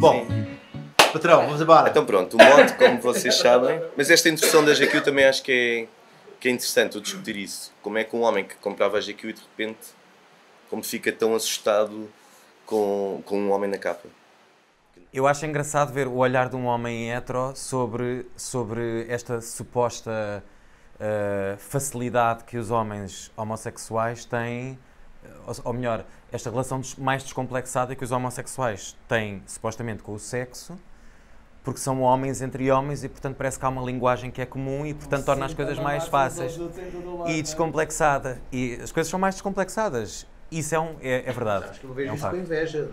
Bom, patrão, vamos embora. Então pronto, o mote, como vocês sabem, mas esta introdução da GQ também acho que é interessante eu discutir isso. Como é que um homem que comprava a GQ e de repente como fica tão assustado com um homem na capa? Eu acho engraçado ver o olhar de um homem hetero sobre esta suposta facilidade que os homens homossexuais têm, ou melhor, esta relação mais descomplexada que os homossexuais têm, supostamente, com o sexo, porque são homens entre homens e, portanto, parece que há uma linguagem que é comum e, portanto, torna as coisas mais fáceis e descomplexada. E as coisas são mais descomplexadas. Isso é verdade. Acho que eu vejo é isso com inveja.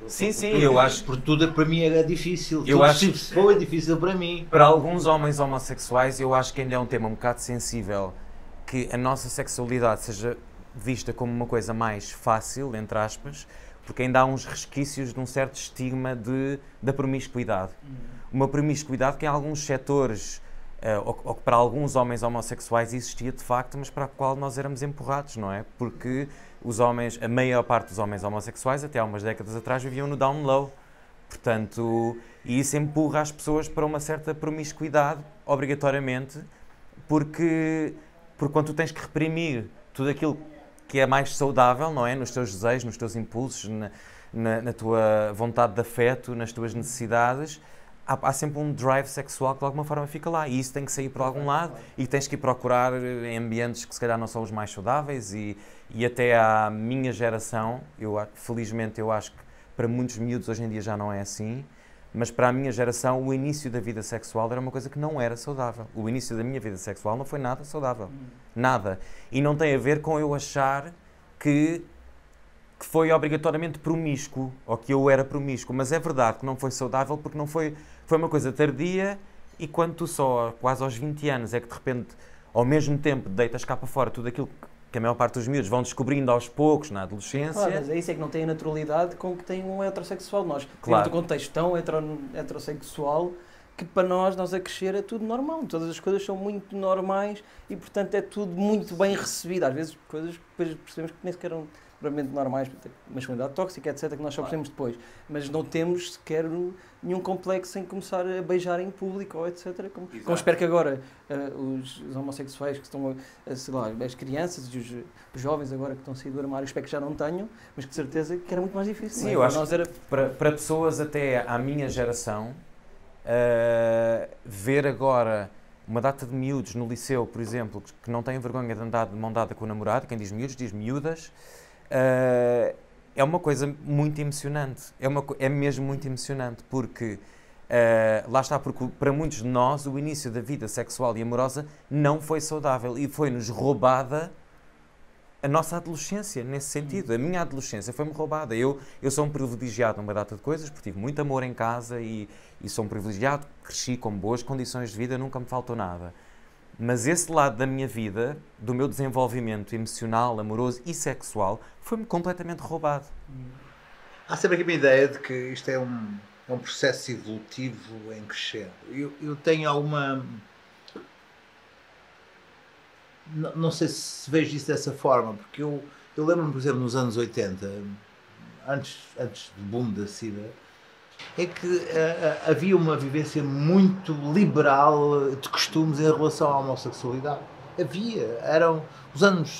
Sim, eu acho. Porque tudo para mim é difícil. Eu acho que foi difícil para mim. Para alguns homens homossexuais, eu acho que ainda é um tema um bocado sensível que a nossa sexualidade seja vista como uma coisa mais fácil, entre aspas, porque ainda há uns resquícios de um certo estigma da promiscuidade. Uma promiscuidade que em alguns setores, ou que para alguns homens homossexuais existia de facto, mas para a qual nós éramos empurrados, não é? Porque os homens, a maior parte dos homens homossexuais, até há umas décadas atrás, viviam no down low. Portanto, e isso empurra as pessoas para uma certa promiscuidade, obrigatoriamente, porque quando tu tens que reprimir tudo aquilo que é mais saudável, não é? Nos teus desejos, nos teus impulsos, na tua vontade de afeto, nas tuas necessidades, há sempre um drive sexual que de alguma forma fica lá e isso tem que sair por algum lado e tens que ir procurar em ambientes que se calhar não são os mais saudáveis e até à minha geração, felizmente eu acho que para muitos miúdos hoje em dia já não é assim, mas para a minha geração o início da vida sexual era uma coisa que não era saudável. O início da minha vida sexual não foi nada saudável. Nada. E não tem a ver com eu achar que foi obrigatoriamente promíscuo, ou que eu era promíscuo, mas é verdade que não foi saudável porque não foi uma coisa tardia e quando tu só, quase aos 20 anos, é que de repente, ao mesmo tempo, deitas cá para fora tudo aquilo que a maior parte dos miúdos vão descobrindo aos poucos na adolescência. Claro, mas é isso, é que não tem a naturalidade com que tem um heterossexual. Nós claro. temos um contexto tão heterossexual que para nós a crescer é tudo normal. Todas as coisas são muito normais e, portanto, é tudo muito bem recebido. Às vezes, coisas que depois percebemos que nem sequer eram realmente normais, masculinidade tóxica, etc., que nós só percebemos depois. Mas não temos sequer nenhum complexo em começar a beijar em público, ou etc. Como espero que agora os homossexuais que estão, sei lá, as crianças e os jovens agora que estão a sair do armário, espero que já não tenham, mas que de certeza que era muito mais difícil. Sim, eu acho que para pessoas até à minha geração, ver agora uma data de miúdos no liceu, por exemplo, que não têm vergonha de andar de mão dada com o namorado, quem diz miúdos diz miúdas, é uma coisa muito emocionante, é mesmo muito emocionante, porque lá está, porque para muitos de nós o início da vida sexual e amorosa não foi saudável e foi-nos roubada a nossa adolescência, nesse sentido. A minha adolescência foi-me roubada. Eu sou um privilegiado numa data de coisas, porque tive muito amor em casa e sou um privilegiado, cresci com boas condições de vida, nunca me faltou nada. Mas esse lado da minha vida, do meu desenvolvimento emocional, amoroso e sexual, foi-me completamente roubado. Há sempre aqui uma ideia de que isto é um processo evolutivo em crescer. Eu tenho alguma... Não sei se vejo isso dessa forma, porque eu lembro-me, por exemplo, nos anos 80, antes do boom da SIDA, é que havia uma vivência muito liberal de costumes em relação à homossexualidade. Eram os anos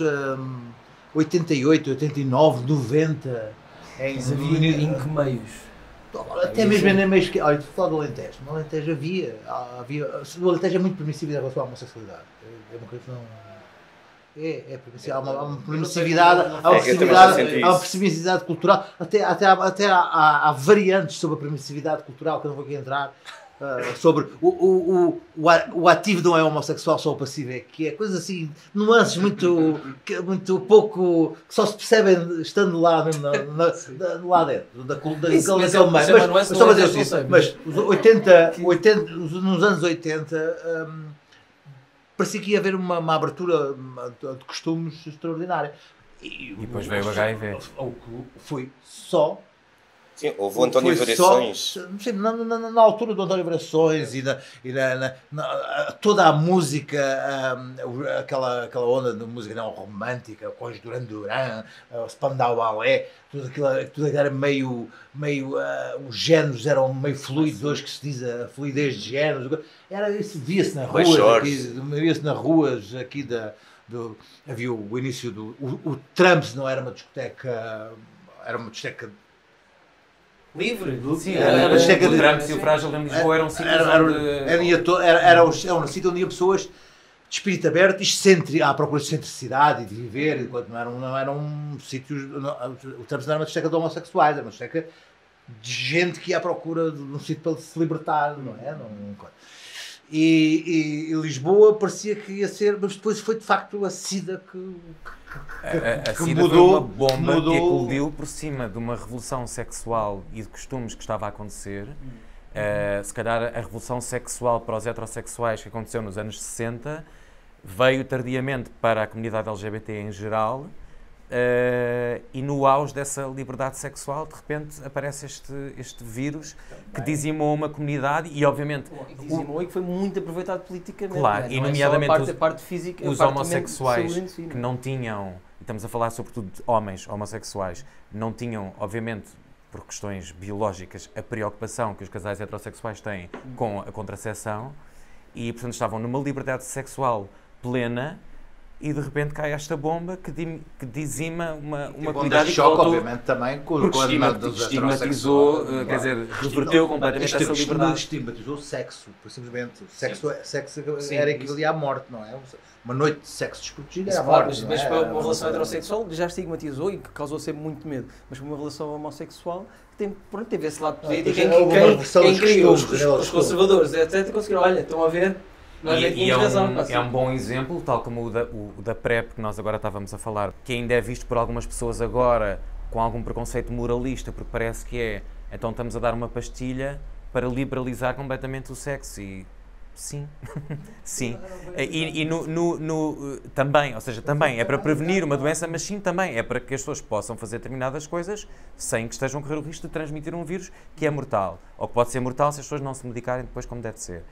88, 89, 90. Em que meios? Até mesmo em meios que... Olha, estou a falar do Alentejo. No Alentejo havia... O Alentejo é muito permissivo em relação à homossexualidade. É uma coisa que não... há uma permissividade, há uma permissividade cultural, até há variantes sobre a permissividade cultural que eu não vou aqui entrar, sobre o ativo não é homossexual, só o passivo é que é, coisas assim, nuances muito pouco, que só se percebem estando lá mesmo lá dentro daquele meio. Mas nos anos 80 parecia que ia haver uma abertura de costumes extraordinária. E depois veio o HIV. Foi só Sim, houve o António Foi Variações. Sim, na altura do António Variações e toda a música, aquela onda de música não romântica, com os Duran Duran, o Spandau Ballet, tudo aquilo era meio os géneros eram meio fluidos, hoje que se diz a fluidez de géneros, isso via-se nas ruas aqui havia o início o Trumps não era uma discoteca, era uma discoteca livre. Sim, o Trumps e o Frágil em Lisboa eram sítios onde... Era um sítio onde iam pessoas de espírito aberto e à procura de excentricidade e de viver, enquanto não eram sítios... O Trumps não era uma discoteca de homossexuais, era uma discoteca de gente que ia à procura de um sítio para se libertar, não é? E Lisboa parecia que ia ser, mas depois foi de facto a SIDA que a SIDA mudou, foi uma bomba que eclodiu por cima de uma revolução sexual e de costumes que estava a acontecer. Se calhar a revolução sexual para os heterossexuais que aconteceu nos anos 60 veio tardiamente para a comunidade LGBT em geral. E no auge dessa liberdade sexual, de repente aparece este vírus que dizimou uma comunidade e, obviamente, dizimou e que foi muito aproveitado politicamente. Claro, e nomeadamente a parte física, os homossexuais que não tinham, estamos a falar sobretudo de homens homossexuais, não tinham, obviamente, por questões biológicas, a preocupação que os casais heterossexuais têm com a contracepção e, portanto, estavam numa liberdade sexual plena. E de repente cai esta bomba que dizima uma comunidade que choque, obviamente, também com estigmatizou, quer dizer, reverteu completamente essa liberdade. Estigmatizou o sexo, simplesmente. Sexo era equivalia à morte, não é? Uma noite de sexo desprotegida era a morte. Mas para uma relação heterossexual já estigmatizou e que causou sempre muito medo. Mas para uma relação homossexual teve esse lado político em que os conservadores, etc., conseguiram, olha, estão a ver. É um bom exemplo, tal como o da PrEP que nós agora estávamos a falar, que ainda é visto por algumas pessoas agora com algum preconceito moralista, porque parece que então estamos a dar uma pastilha para liberalizar completamente o sexo e sim, sim. E também, ou seja, também é para prevenir uma doença, mas sim também é para que as pessoas possam fazer determinadas coisas sem que estejam a correr o risco de transmitir um vírus que é mortal, ou que pode ser mortal se as pessoas não se medicarem depois como deve ser.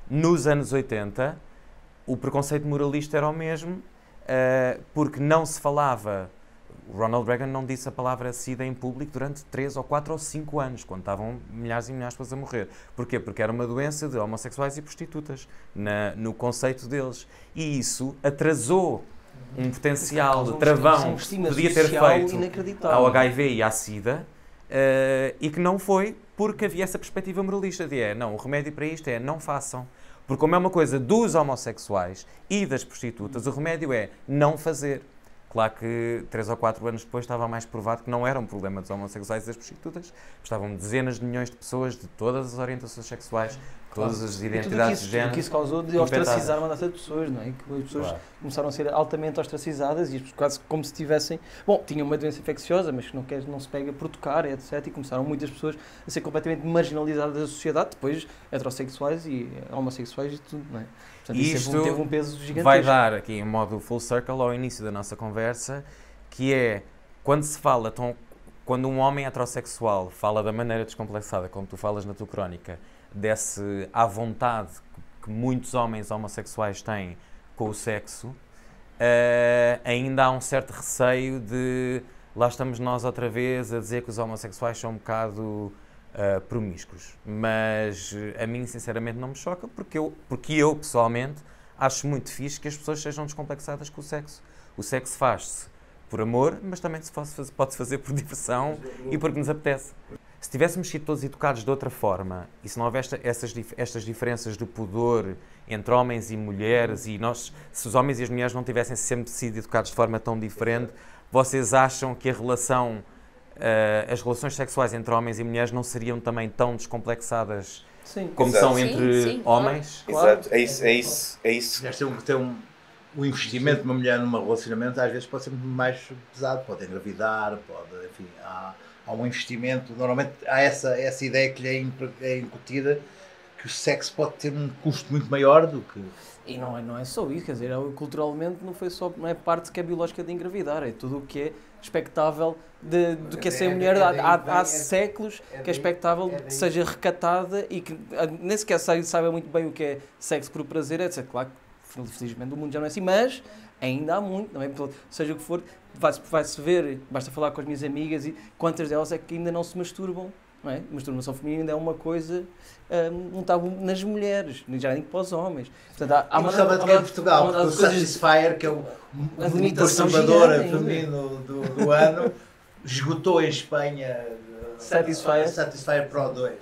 Nos anos 80, o preconceito moralista era o mesmo, porque não se falava. O Ronald Reagan não disse a palavra SIDA em público durante 3 ou 4 ou 5 anos, quando estavam milhares e milhares de pessoas a morrer. Porquê? Porque era uma doença de homossexuais e prostitutas, no conceito deles. E isso atrasou um potencial de travão que podia ter feito ao HIV e à SIDA, e que não foi porque havia essa perspectiva moralista de não, o remédio para isto é não façam. Porque como é uma coisa dos homossexuais e das prostitutas, o remédio é não fazer. Claro que 3 ou 4 anos depois estava mais provado que não era um problema dos homossexuais e das prostitutas. Estavam dezenas de milhões de pessoas de todas as orientações sexuais, todas as identidades de género. Que isso causou de ostracizar uma data de pessoas, não é? Que as pessoas começaram a ser altamente ostracizadas e quase como se tivessem... Bom, tinham uma doença infecciosa, mas que não se pega por tocar, etc. E começaram muitas pessoas a ser completamente marginalizadas da sociedade, depois heterossexuais e homossexuais e tudo, não é? Portanto, isto teve um peso gigantesco. vai dar aqui em modo full circle ao início da nossa conversa, que é quando se fala, quando um homem heterossexual fala da maneira descomplexada, como tu falas na tua crónica, desse à vontade que muitos homens homossexuais têm com o sexo, ainda há um certo receio de lá estamos nós outra vez a dizer que os homossexuais são um bocado promíscuos, mas a mim sinceramente não me choca porque eu pessoalmente acho muito fixe que as pessoas sejam descomplexadas com o sexo. O sexo faz-se por amor, mas também pode-se fazer por diversão e porque nos apetece. Se tivéssemos sido todos educados de outra forma e se não houvesse estas diferenças de pudor entre homens e mulheres e se os homens e as mulheres não tivessem sempre sido educados de forma tão diferente, vocês acham que as relações sexuais entre homens e mulheres não seriam também tão descomplexadas como são entre homens? Claro. Exato, é isso. Ter o investimento de uma mulher num relacionamento às vezes pode ser muito mais pesado, pode engravidar, enfim, há um investimento, normalmente há essa ideia que lhe é incutida, que o sexo pode ter um custo muito maior do que... E não é só isso, quer dizer, culturalmente não é parte que é biológica de engravidar, é tudo o que é expectável do que é ser mulher. Há séculos que é expectável que seja recatada e que nem sequer saiba muito bem o que é sexo por prazer, etc. Claro que, felizmente, o mundo já não é assim, mas ainda há muito, não é? Seja o que for, vai-se ver, basta falar com as minhas amigas e quantas delas é que ainda não se masturbam. Não é? Masturbação feminina ainda é uma coisa não tabu nas mulheres, já nem para os homens. Portanto, há uma em Portugal, porque o Satisfyer, que é o masturbador feminino do ano, esgotou em Espanha Satisfyer Pro 2.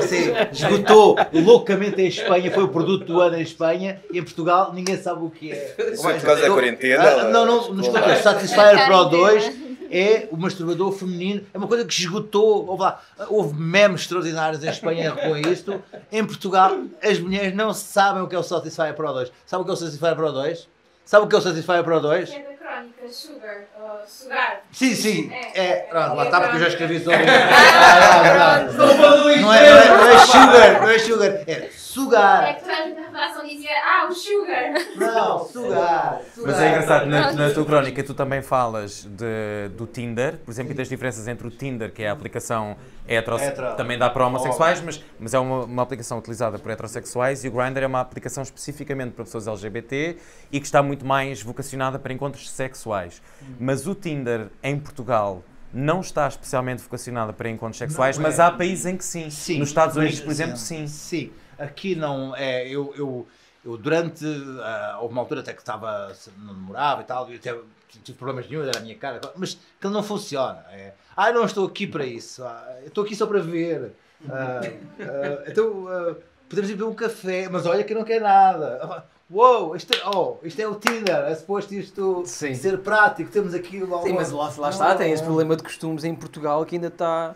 Sim, esgotou loucamente em Espanha, foi o produto do ano em Espanha, e em Portugal ninguém sabe o que é. Isso é por causa da quarentena? Não escuta, Satisfyer Pro 2 é o masturbador feminino, é uma coisa que esgotou, houve memes extraordinários em Espanha com isto. Em Portugal, as mulheres não sabem o que é o Satisfyer Pro 2. Sabe o que é o Satisfyer Pro 2? Sabe o que é o Satisfyer Pro 2? É da crónica, sugar. Sim. Pronto, lá está, porque eu já escrevi sobre isso. Não é sugar, é sugar. É que toda a gente na redação dizia, o sugar. Não, sugar. Mas é engraçado, na tua crónica tu também falas do Tinder, por exemplo, e das diferenças entre o Tinder, que é a aplicação hetero, também dá para homossexuais, mas é uma aplicação utilizada por heterossexuais, e o Grindr é uma aplicação especificamente para pessoas LGBT e que está muito mais vocacionada para encontros sexuais. Mas o Tinder, em Portugal, não está especialmente vocacionada para encontros sexuais, mas há países em que sim. Nos Estados Unidos, por exemplo, sim. Sim. Aqui não é. Eu durante. Houve uma altura até que não namorava e tal, e até tive problemas nenhum, era a minha cara, mas que não funciona. Não estou aqui para isso. Eu estou aqui só para ver. Então podemos ir beber um café, mas olha que eu não quero nada. Uou, isto é o Tinder, é suposto isto ser prático, temos aqui... Sim, mas lá está, tem esse problema de costumes em Portugal que ainda está,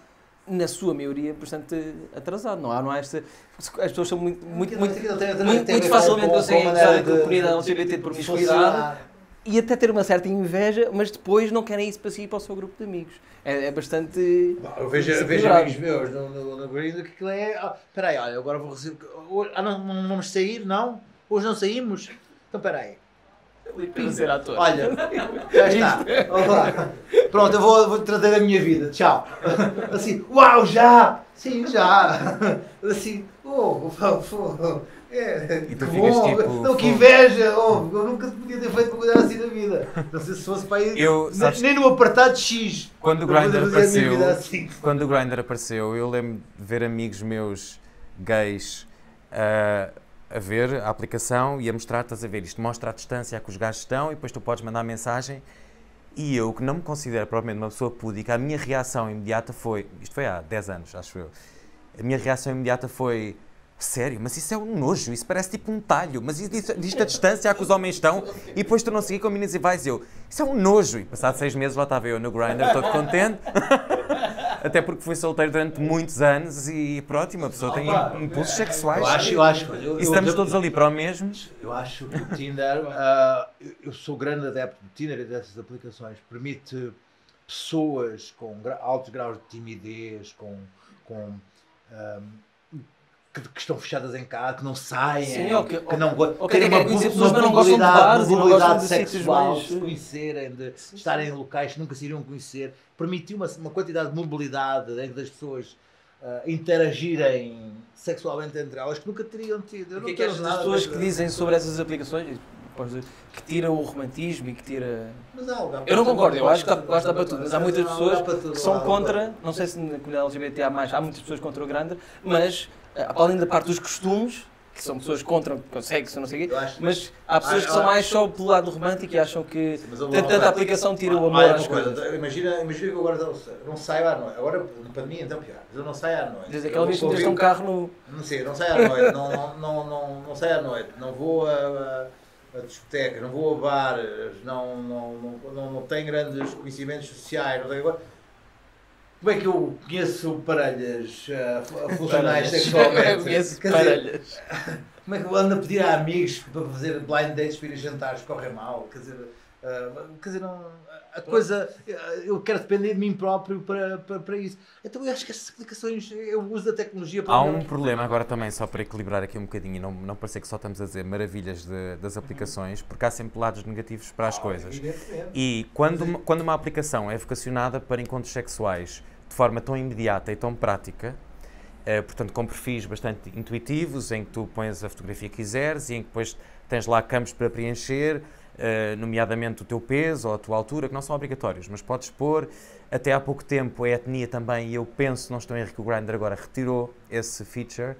na sua maioria, bastante atrasado, não há esta... As pessoas são muito facilmente conseguem usar a comunidade LGBT de promiscuidade e até ter uma certa inveja, mas depois não querem isso para si e para o seu grupo de amigos. É bastante... Eu vejo amigos meus no Grindr que aquilo é... Espera aí, olha, agora vou receber... Não vamos sair, não? Hoje não saímos? Então espera aí. Olha, já está. Olá. Pronto, eu vou tratar da minha vida. Tchau. Assim, uau, já! Sim, já. Assim, E tu ficas tipo... Não, que inveja! Eu nunca podia ter feito uma coisa assim na vida. Não sei se fosse para ir... Nem no apartado X. Quando o Grindr apareceu, eu lembro de ver amigos meus gays a ver a aplicação e a mostrar, estás a ver, isto mostra a distância a que os gajos estão e depois tu podes mandar mensagem. E eu, que não me considero provavelmente uma pessoa púdica, a minha reação imediata foi, isto foi há 10 anos, acho eu, a minha reação imediata foi, sério, mas isso é um nojo, isso parece tipo um talho, mas isto a distância a que os homens estão, e depois tu não seguir com meninas e vais eu, isso é um nojo, e passado 6 meses lá estava eu no Grindr, todo contente, até porque fui solteiro durante muitos anos e pronto, e uma pessoa tem impulsos sexuais. Eu acho. E estamos todos ali para o mesmo. Eu acho que o Tinder, eu sou grande adepto do Tinder e dessas aplicações, permite pessoas com altos graus de timidez, que estão fechadas em casa, que não saem, que não terem uma mobilidade sexual, de se conhecerem, de estarem em locais que nunca se iriam conhecer, permitiu uma quantidade de mobilidade das pessoas interagirem sexualmente entre elas que nunca teriam tido. O que é que as pessoas que dizem sobre essas aplicações que tira o romantismo e que tira... Eu não concordo, eu acho que basta para tudo, mas há muitas pessoas que são contra, não sei se na comunidade LGBT há muitas pessoas contra o Grindr, mas além da parte dos costumes, que são pessoas contra o sexo, não sei o quê, mas há pessoas que são mais só pelo lado romântico e acham que tanta aplicação tira o amor às coisas. Imagina que eu agora não saio à noite, agora na pandemia então pior, mas eu não saio à noite. Diz aquela vez que tens um carro no... Não sei, não saio à noite, não saio à noite, não vou a discotecas, não vou a bares, não tenho grandes conhecimentos sociais, não tenho... Como é que eu conheço parelhas funcionais sexualmente? Eu conheço parelhas. Como é que eu ando a pedir a amigos para fazer blind dates para ir a jantares, corre mal? Quer dizer, Quer dizer, a coisa, eu quero depender de mim próprio para isso. Então eu acho que essas aplicações, eu uso da tecnologia para... Há um problema agora também, só para equilibrar aqui um bocadinho e não parecer que só estamos a dizer maravilhas das aplicações, porque há sempre lados negativos para as coisas. E quando uma aplicação é vocacionada para encontros sexuais de forma tão imediata e tão prática, portanto com perfis bastante intuitivos, em que tu pões a fotografia que quiseres e em que depois tens lá campos para preencher, nomeadamente o teu peso ou a tua altura, que não são obrigatórios, mas podes pôr. Até há pouco tempo a etnia também, e eu penso, não estou em erro, que o Grindr agora retirou esse feature,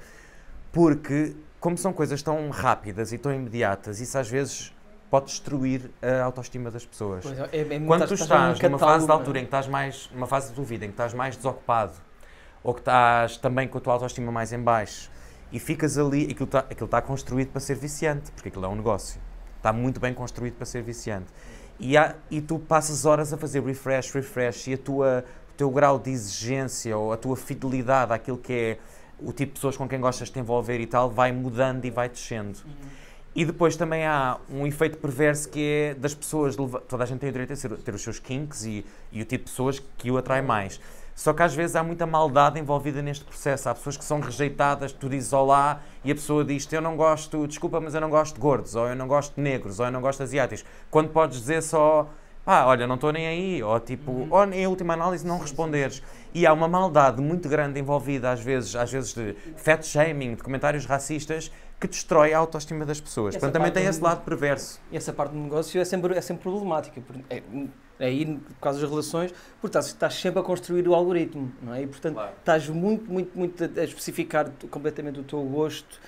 porque como são coisas tão rápidas e tão imediatas, isso às vezes pode destruir a autoestima das pessoas. Pois Quando tu estás numa fase de altura em que estás mais, numa fase de tua vida em que estás mais desocupado, ou que estás também com a tua autoestima mais em baixo, e ficas ali, aquilo está construído para ser viciante, porque aquilo é um negócio. Está muito bem construído para ser viciante. E tu passas horas a fazer refresh, e o teu grau de exigência ou a tua fidelidade àquilo que é o tipo de pessoas com quem gostas de te envolver e tal, vai mudando e vai descendo. E depois também há um efeito perverso que é das pessoas, toda a gente tem o direito a ter os seus kinks e o tipo de pessoas que o atrai mais. Só que às vezes há muita maldade envolvida neste processo. Há pessoas que são rejeitadas, tu dizes olá e a pessoa diz-te eu não gosto, desculpa, mas eu não gosto de gordos, ou eu não gosto de negros, ou eu não gosto de asiáticos. Quando podes dizer só, olha, não estou nem aí, ou tipo, ou em última análise não responderes. E há uma maldade muito grande envolvida às vezes de fat shaming, de comentários racistas, que destrói a autoestima das pessoas. Portanto, também tem esse lado perverso. E essa parte do negócio é sempre problemática. Aí, por causa das relações, porque estás sempre a construir o algoritmo, não é? E, portanto, estás muito a especificar completamente o teu gosto,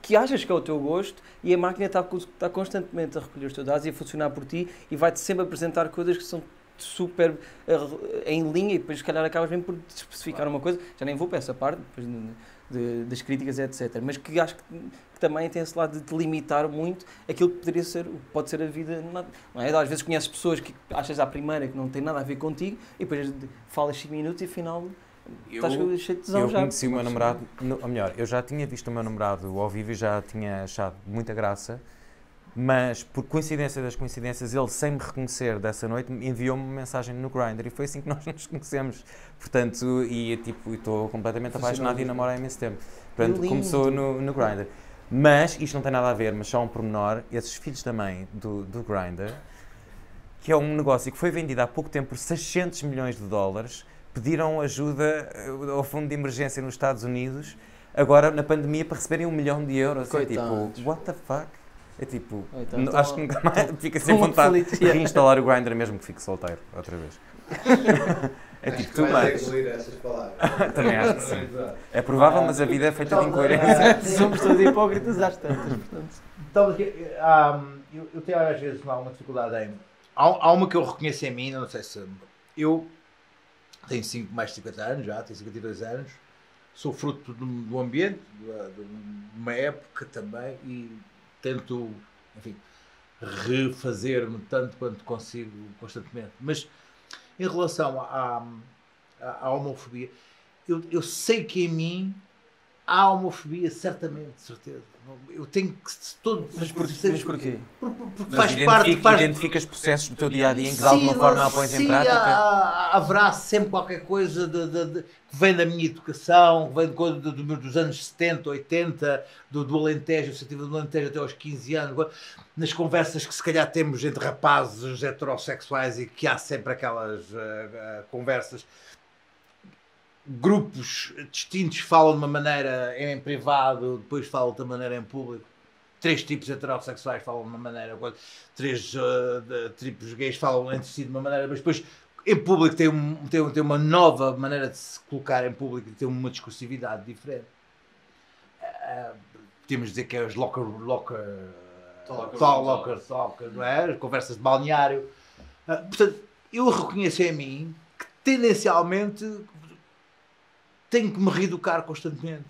que achas que é o teu gosto, e a máquina está constantemente a recolher os teus dados e a funcionar por ti, e vai-te sempre apresentar coisas que são super em linha, e depois, se calhar, acabas mesmo por especificar uma coisa. Já nem vou para essa parte, depois das críticas, etc. Mas que acho que também tem esse lado de te limitar muito aquilo que poderia ser, pode ser a vida. Não é? Às vezes conheces pessoas que achas à primeira que não têm nada a ver contigo e depois falas 5 minutos e afinal estás cheio de tesão já. Eu conheci o meu namorado, ou melhor, eu já tinha visto o meu namorado ao vivo e já tinha achado muita graça, mas por coincidência das coincidências, ele, sem me reconhecer dessa noite, enviou-me uma mensagem no Grindr e foi assim que nós nos conhecemos. Portanto, estou completamente apaixonado e namoro há imenso tempo. Portanto, começou no Grindr. Mas, isto não tem nada a ver, mas só um pormenor, esses filhos da mãe do Grindr, que é um negócio que foi vendido há pouco tempo por 600 milhões de dólares, pediram ajuda ao fundo de emergência nos Estados Unidos, agora na pandemia, para receberem €1 milhão. É tipo, what the fuck? É tipo, acho que nunca mais fica sem vontade de reinstalar o Grindr mesmo que fique solteiro, outra vez. É tipo, tu mais. Também acho que sim. É provável, mas a vida é feita de incoerência. Somos todos hipócritas às tantas, portanto. Então, eu tenho às vezes uma dificuldade em... Há uma que eu reconheço em mim, não sei se... Eu tenho mais de 50 anos já, tenho 52 anos, sou fruto do ambiente, de uma época também, e tento, enfim, refazer-me tanto quanto consigo constantemente. Mas em relação à homofobia, eu sei que em mim há homofobia, certamente, de certeza. Eu tenho que... Mas porquê? Porque faz parte... Identificas processos do teu dia-a-dia em que de alguma forma a pões em prática? Haverá sempre qualquer coisa que vem da minha educação, que vem dos anos 70, 80, do Alentejo, eu estive do Alentejo até aos 15 anos, nas conversas que se calhar temos entre rapazes heterossexuais e que há sempre aquelas conversas. Grupos distintos falam de uma maneira em privado, depois falam de outra maneira em público. 3 tipos heterossexuais falam de uma maneira, 3 tipos gays falam entre si de uma maneira, mas depois em público tem uma nova maneira de se colocar em público, tem uma discursividade diferente. Podemos dizer que é os locker, não é? As conversas de balneário. Portanto, eu reconheço em mim que tendencialmente tenho que me reeducar constantemente.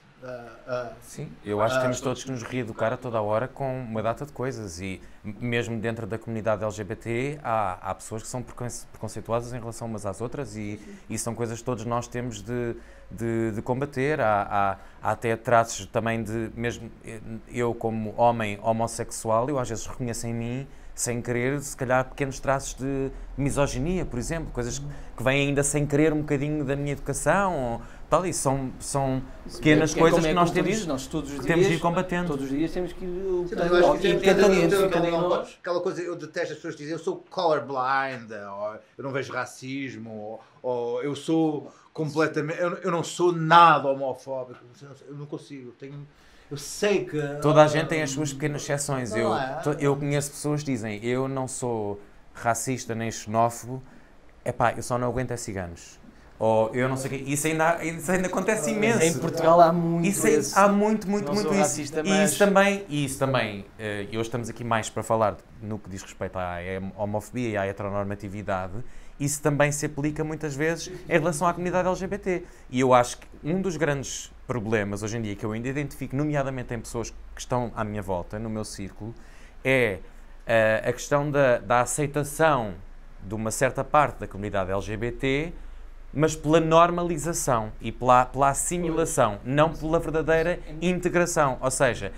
Sim, eu acho que temos todos que nos reeducar a toda a hora com uma data de coisas e mesmo dentro da comunidade LGBT há pessoas que são preconceituosas em relação umas às outras e são coisas que todos nós temos de combater. Há até traços também de, mesmo eu como homem homossexual, eu às vezes reconheço em mim, sem querer, se calhar pequenos traços de misoginia, por exemplo, coisas que vêm ainda sem querer um bocadinho da minha educação, ou tal, e são pequenas coisas que nós temos, nós todos os temos dias, de ir combatendo. Todos os dias temos que ir Sim, mas eu acho que lutando. aquela coisa, eu detesto as pessoas que dizem eu sou colorblind, ou eu não vejo racismo, ou eu sou completamente, eu não sou nada homofóbico, eu não consigo, eu sei que... Toda a gente tem as suas pequenas exceções. Não Eu conheço pessoas que dizem eu não sou racista nem xenófobo, eu só não aguento é ciganos. Ou eu não sei o quê. Isso ainda acontece imenso. Em Portugal há muito isso. Há muito Não isso. sou racista, E isso também, e hoje estamos aqui mais para falar no que diz respeito à homofobia e à heteronormatividade, isso também se aplica muitas vezes em relação à comunidade LGBT. E eu acho que um dos grandes problemas hoje em dia que eu ainda identifico, nomeadamente em pessoas que estão à minha volta, no meu círculo, é a questão da aceitação de uma certa parte da comunidade LGBT, mas pela normalização e pela assimilação, não pela verdadeira integração. Ou seja,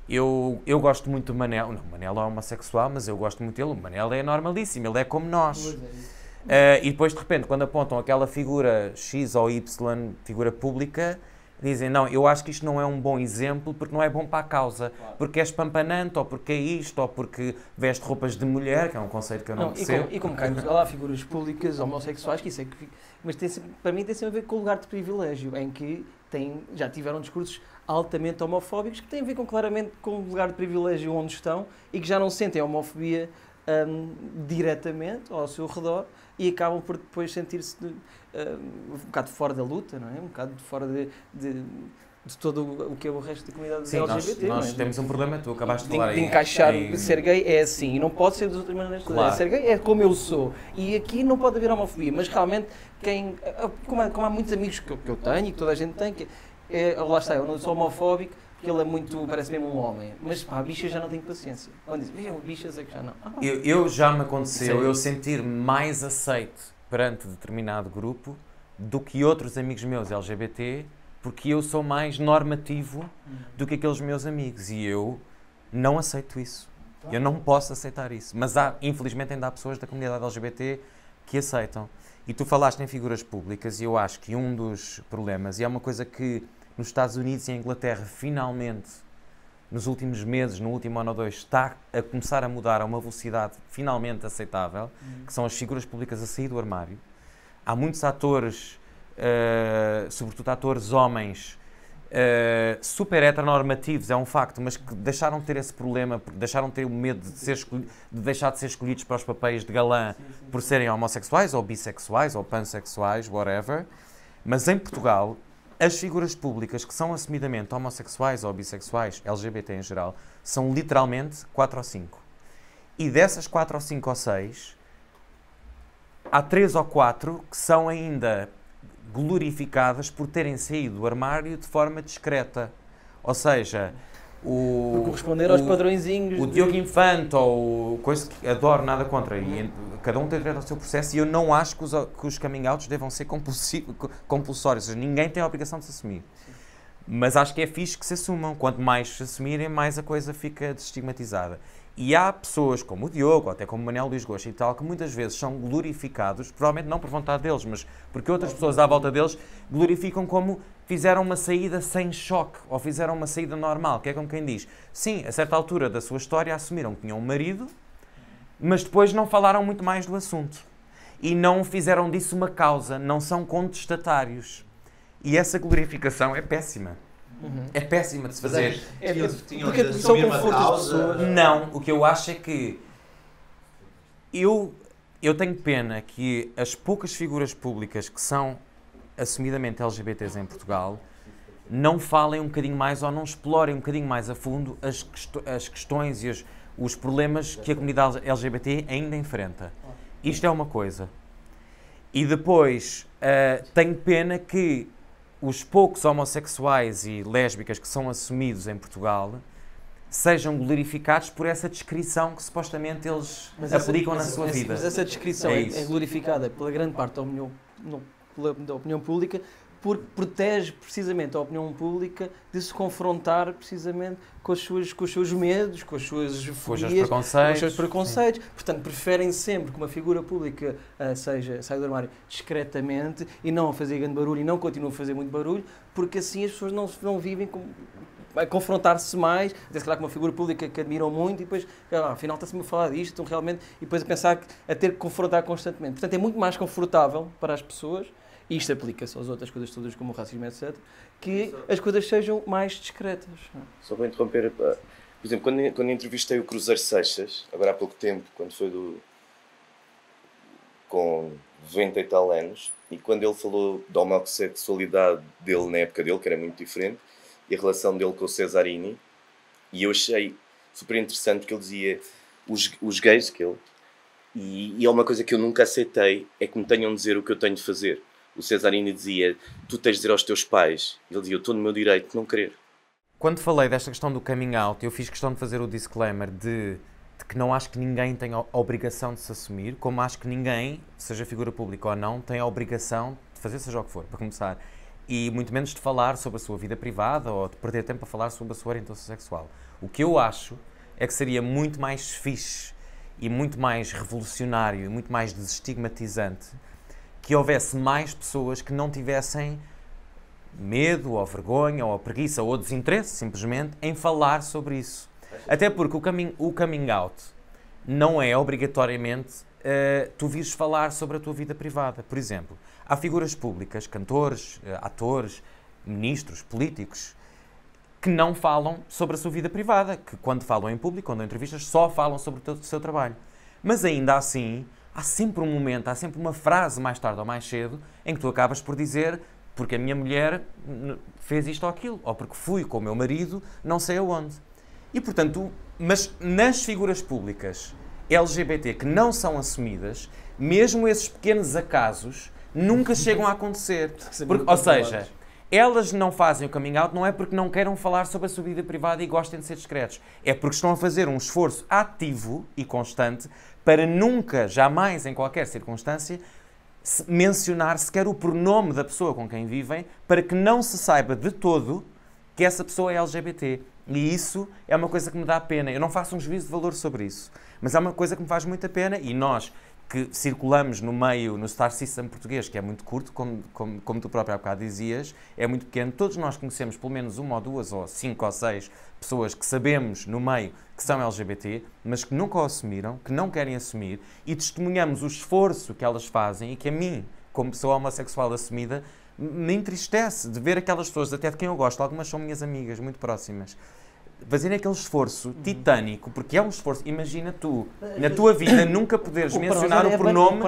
eu gosto muito do Manel. Não, o Manel é homossexual, mas eu gosto muito dele. O Manel é normalíssimo, ele é como nós. E depois, de repente, quando apontam aquela figura X ou Y, figura pública, dizem, não, eu acho que isto não é um bom exemplo porque não é bom para a causa. Porque é espampanante, ou porque é isto, ou porque veste roupas de mulher, que é um conceito que eu não percebo. E como cá em Portugal há figuras públicas homossexuais, que isso é que... Mas para mim tem sempre a ver com o lugar de privilégio, em que já tiveram discursos altamente homofóbicos, que têm a ver claramente com o lugar de privilégio onde estão e que já não sentem a homofobia diretamente ao seu redor e acabam por depois sentir-se um bocado fora da luta, não é? Um bocado fora de todo o que é o resto da comunidade Sim, LGBT. nós temos um problema, tu acabaste de falar de encaixar, ser gay é assim, e não pode ser de outras maneiras. Claro. Ser gay é como eu sou, e aqui não pode haver homofobia, mas realmente, como há muitos amigos que eu tenho e que toda a gente tem, lá está, eu não sou homofóbico, porque ele é muito, parece mesmo um homem, mas pá, bichas já não tenho paciência. Quando dizem, bichas é que já não. Eu já me aconteceu, Sim. eu sentir-me mais aceito perante determinado grupo do que outros amigos meus LGBT, porque eu sou mais normativo do que aqueles meus amigos e eu não aceito isso. Eu não posso aceitar isso. Mas infelizmente ainda há pessoas da comunidade LGBT que aceitam. E tu falaste em figuras públicas e eu acho que um dos problemas, e é uma coisa que nos Estados Unidos e em Inglaterra finalmente, nos últimos meses, no último ano ou dois, está a começar a mudar a uma velocidade finalmente aceitável, que são as figuras públicas a sair do armário. Há muitos atores, sobretudo atores homens, super heteronormativos, é um facto, mas que deixaram de ter esse problema, deixaram de ter o medo de deixar de ser escolhidos para os papéis de galã por serem homossexuais, ou bissexuais, ou pansexuais, whatever. Mas em Portugal, as figuras públicas que são assumidamente homossexuais ou bissexuais, LGBT em geral, são literalmente 4 ou 5. E dessas 4 ou 5 ou 6, há 3 ou 4 que são ainda glorificadas por terem saído do armário de forma discreta. Ou seja, por corresponder aos padrõezinhos. O Diogo Infante ou coisa que adoro, nada contra. E cada um tem direito ao seu processo e eu não acho que os coming outs devam ser compulsórios. Ou seja, ninguém tem a obrigação de se assumir. Mas acho que é fixe que se assumam. Quanto mais se assumirem, mais a coisa fica desestigmatizada. E há pessoas como o Diogo, ou até como o Manel Luís Gosta e tal, que muitas vezes são glorificados, provavelmente não por vontade deles, mas porque outras pessoas à volta deles glorificam como fizeram uma saída sem choque, ou fizeram uma saída normal, que é como quem diz, sim, a certa altura da sua história assumiram que tinham um marido, mas depois não falaram muito mais do assunto. E não fizeram disso uma causa, não são contestatários. E essa glorificação é péssima. É péssima de se fazer. Porque só conforto as pessoas. Não, o que eu acho é que eu tenho pena que as poucas figuras públicas que são assumidamente LGBTs em Portugal não falem um bocadinho mais ou não explorem um bocadinho mais a fundo as questões e os problemas que a comunidade LGBT ainda enfrenta. Isto é uma coisa. E depois tenho pena que os poucos homossexuais e lésbicas que são assumidos em Portugal sejam glorificados por essa descrição que supostamente eles aplicam na sua vida. Mas essa descrição É é isso. glorificada pela grande parte da opinião pública, porque protege precisamente a opinião pública de se confrontar precisamente com os seus medos, com as suas fobias, com os seus preconceitos. Portanto, preferem sempre que uma figura pública saia do armário discretamente e não a fazer grande barulho e não continue a fazer muito barulho, porque assim as pessoas não vivem a confrontar-se mais, até se calhar com uma figura pública que admiram muito e depois, afinal está-se-me a falar disto, então, realmente, e depois a pensar a ter que confrontar constantemente. Portanto, é muito mais confortável para as pessoas, e isto aplica-se às outras coisas todas como o racismo, etc., que as coisas sejam mais discretas. Só vou interromper, por exemplo, quando entrevistei o Cruzeiro Seixas, agora há pouco tempo, quando foi com 90 e tal anos, e quando ele falou da homossexualidade dele na época dele, que era muito diferente, e a relação dele com o Cesarini, e eu achei super interessante porque ele dizia os gays que ele, e é uma coisa que eu nunca aceitei, é que me tenham de dizer o que eu tenho de fazer. O Cesarini dizia, tu tens de dizer aos teus pais. Ele dizia, eu estou no meu direito de não querer. Quando falei desta questão do coming out, eu fiz questão de fazer o disclaimer de que não acho que ninguém tem a obrigação de se assumir, como acho que ninguém, seja figura pública ou não, tem a obrigação de fazer seja o que for, para começar. E muito menos de falar sobre a sua vida privada ou de perder tempo a falar sobre a sua orientação sexual. O que eu acho é que seria muito mais fixe e muito mais revolucionário e muito mais desestigmatizante que houvesse mais pessoas que não tivessem medo, ou vergonha, ou preguiça, ou desinteresse, simplesmente, em falar sobre isso. Até porque o coming out não é obrigatoriamente tu vires falar sobre a tua vida privada. Por exemplo, há figuras públicas, cantores, atores, ministros, políticos, que não falam sobre a sua vida privada, que quando falam em público, quando dão entrevistas, só falam sobre o seu trabalho. Mas ainda assim, há sempre um momento, há sempre uma frase, mais tarde ou mais cedo, em que tu acabas por dizer porque a minha mulher fez isto ou aquilo, ou porque fui com o meu marido não sei aonde. E, portanto, mas nas figuras públicas LGBT que não são assumidas, mesmo esses pequenos acasos nunca chegam a acontecer. Porque, ou seja, elas não fazem o coming out não é porque não queiram falar sobre a sua vida privada e gostem de ser discretos. É porque estão a fazer um esforço ativo e constante para nunca, jamais, em qualquer circunstância, mencionar sequer o pronome da pessoa com quem vivem, para que não se saiba de todo que essa pessoa é LGBT. E isso é uma coisa que me dá pena. Eu não faço um juízo de valor sobre isso, mas é uma coisa que me faz muita pena, e nós que circulamos no meio, no Star System português, que é muito curto, como tu próprio há bocado dizias, é muito pequeno, todos nós conhecemos pelo menos uma ou duas, ou 5 ou 6 pessoas que sabemos no meio que são LGBT, mas que nunca o assumiram, que não querem assumir, e testemunhamos o esforço que elas fazem e que a mim, como pessoa homossexual assumida, me entristece de ver aquelas pessoas, até de quem eu gosto, algumas são minhas amigas muito próximas, fazerem aquele esforço titânico, porque é um esforço. Imagina tu, na tua vida, nunca poderes mencionar o pronome,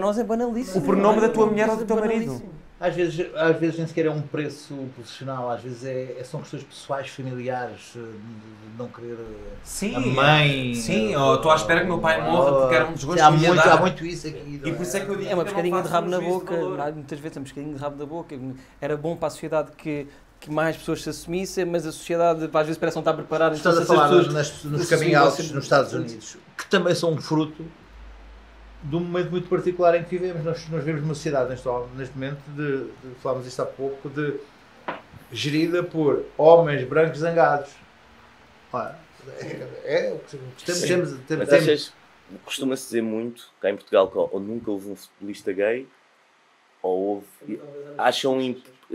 o pronome da tua mulher ou do teu marido. Às vezes nem sequer é um preço profissional, às vezes são questões pessoais, familiares, de não querer Sim, a mãe. Sim, ou estou à espera que meu pai morra porque era um desgosto há que me ia muito, dar. há muito isso aqui. E por isso é que eu digo É uma que eu pescadinha não de faço rabo um na juízo de boca, valor. muitas vezes é um pescadinho de rabo na boca. Era bom para a sociedade que mais pessoas se assumissem, mas a sociedade às vezes parece não estar preparada. Estás a falar nos coming outs nos Estados Unidos, que também são um fruto de um momento muito particular em que vivemos. Nós vivemos numa sociedade neste momento, falámos isto há pouco, gerida por homens brancos zangados. Mas achas, costuma-se dizer muito cá em Portugal que ou nunca houve um futebolista gay, ou houve...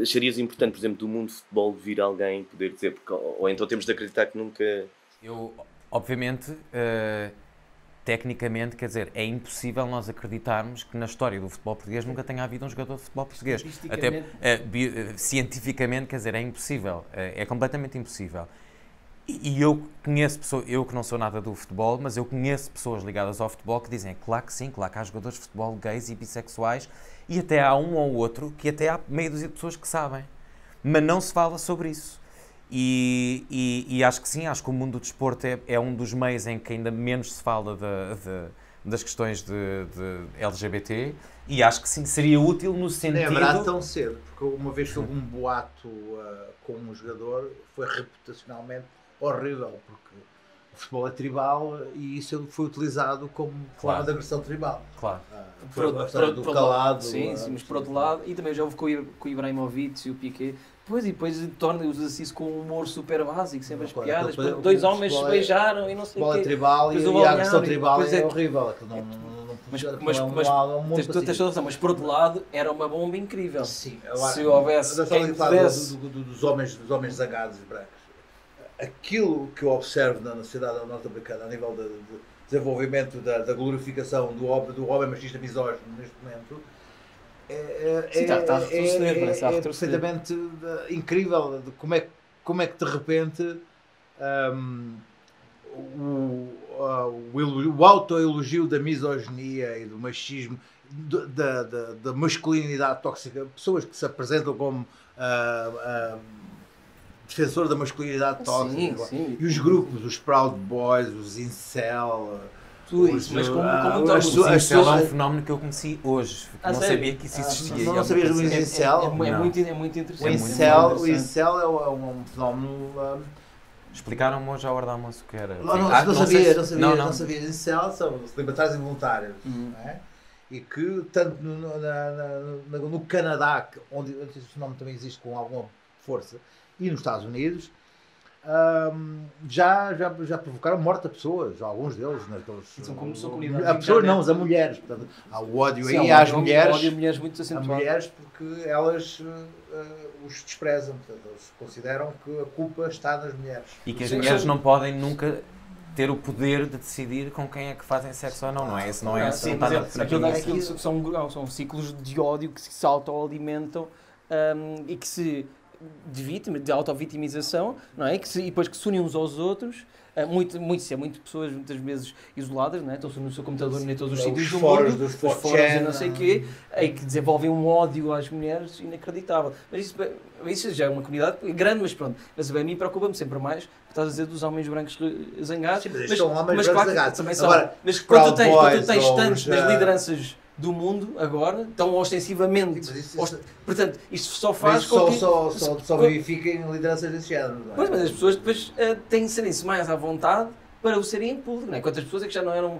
Acharias importante, por exemplo, do mundo do futebol vir alguém poder dizer, porque, ou então temos de acreditar que nunca... Eu, obviamente, tecnicamente, quer dizer, é impossível nós acreditarmos que na história do futebol português nunca tenha havido um jogador de futebol português. Até cientificamente, quer dizer, é impossível, é completamente impossível. E eu conheço pessoas, eu que não sou nada do futebol, mas eu conheço pessoas ligadas ao futebol que dizem claro que sim, claro que há jogadores de futebol gays e bissexuais, e até há um ou outro que até há meia dúzia de pessoas que sabem, mas não se fala sobre isso. E acho que sim, acho que o mundo do desporto é um dos meios em que ainda menos se fala das questões de LGBT e acho que sim, seria útil no Nem sentido... haverá tão cedo, porque uma vez houve um boato com um jogador, foi reputacionalmente horrível, porque o futebol é tribal e isso foi utilizado como forma de agressão tribal. Claro. Foi a história do calado. Sim, mas por outro lado, e também já houve com o Ibrahimovic e o Piqué, depois torna-se isso com um humor super básico, sempre as piadas, dois homens se beijaram e não sei o quê. O futebol é tribal e a agressão tribal é horrível. Mas tu tens toda a razão, mas por outro lado era uma bomba incrível. Sim, se houvesse quem pudesse... dos homens zangados e brancos. Aquilo que eu observo na sociedade norte-americana a nível de desenvolvimento da glorificação do homem machista misógino neste momento é perfeitamente incrível de como é que de repente o autoelogio da misoginia e do machismo, da masculinidade tóxica, pessoas que se apresentam como defensor da masculinidade tóxica, e os grupos, os Proud Boys, os Incel, tudo isso, mas como Incel é um fenómeno que eu conheci hoje, não sabia que isso existia. Não sabias do Incel? É muito interessante. O Incel é um fenómeno... Explicaram-me hoje à hora do almoço o que era. Não sabia. Incel são celibatários involuntários, não é? E que tanto no Canadá, onde esse fenómeno também existe com alguma força, e nos Estados Unidos, já provocaram morte a pessoas, alguns deles. A pessoas não, a mulheres. Portanto, há o ódio aí às mulheres. Ódio a mulheres muito acentuado. A mulheres porque elas os desprezam. Portanto, eles consideram que a culpa está nas mulheres. E que as mulheres não podem nunca ter o poder de decidir com quem é que fazem sexo ou não, não é? Isso não é assim. São ciclos de ódio que se auto-alimentam e que se... de auto-vitimização, não é? E depois que se unem uns aos outros, muito pessoas muitas vezes isoladas, não é? Estão no seu computador em todos os sítios do mundo, os fóruns e não sei o quê, e que desenvolvem um ódio às mulheres inacreditável. Mas isso já é uma comunidade grande, mas pronto. Mas a mim preocupa-me sempre mais, estás a dizer, dos homens brancos zangados. Sim, mas são homens brancos zangados. Também são. Agora, mas quando tu tens tantos das lideranças do mundo agora, tão ostensivamente. Portanto, isto só faz com que... Só verifiquem lideranças desse género. Não é? Pois, mas as pessoas depois têm de serem-se mais à vontade para o serem em público, não é? Quantas pessoas é que já não eram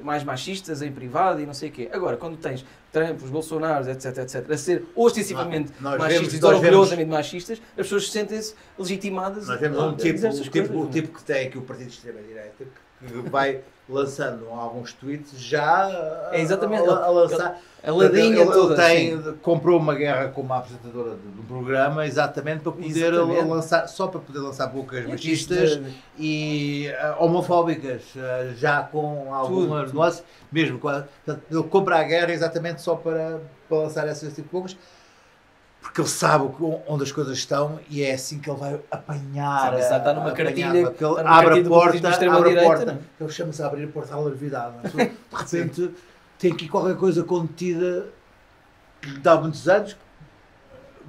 mais machistas em privado e não sei o quê. Agora, quando tens Trump, os Bolsonaros, etc, a ser ostensivamente machistas e orgulhosamente machistas, as pessoas sentem-se legitimadas. Nós vemos o tipo que tem aqui o partido de extrema-direita, que vai lançando alguns tweets já a lançar. A ladinha toda. Comprou uma guerra como apresentadora do programa exatamente para poder lançar, só para poder lançar bocas machistas e homofóbicas, já com algumas nuances, mesmo. Portanto, ele compra a guerra exatamente só para lançar esse tipo de bocas. Porque ele sabe onde as coisas estão e é assim que ele vai apanhar. Está numa cartilha. Porque ele abre a porta. Ele chama-se a abrir a porta à larvidade. De repente tem aqui qualquer coisa contida de há muitos anos.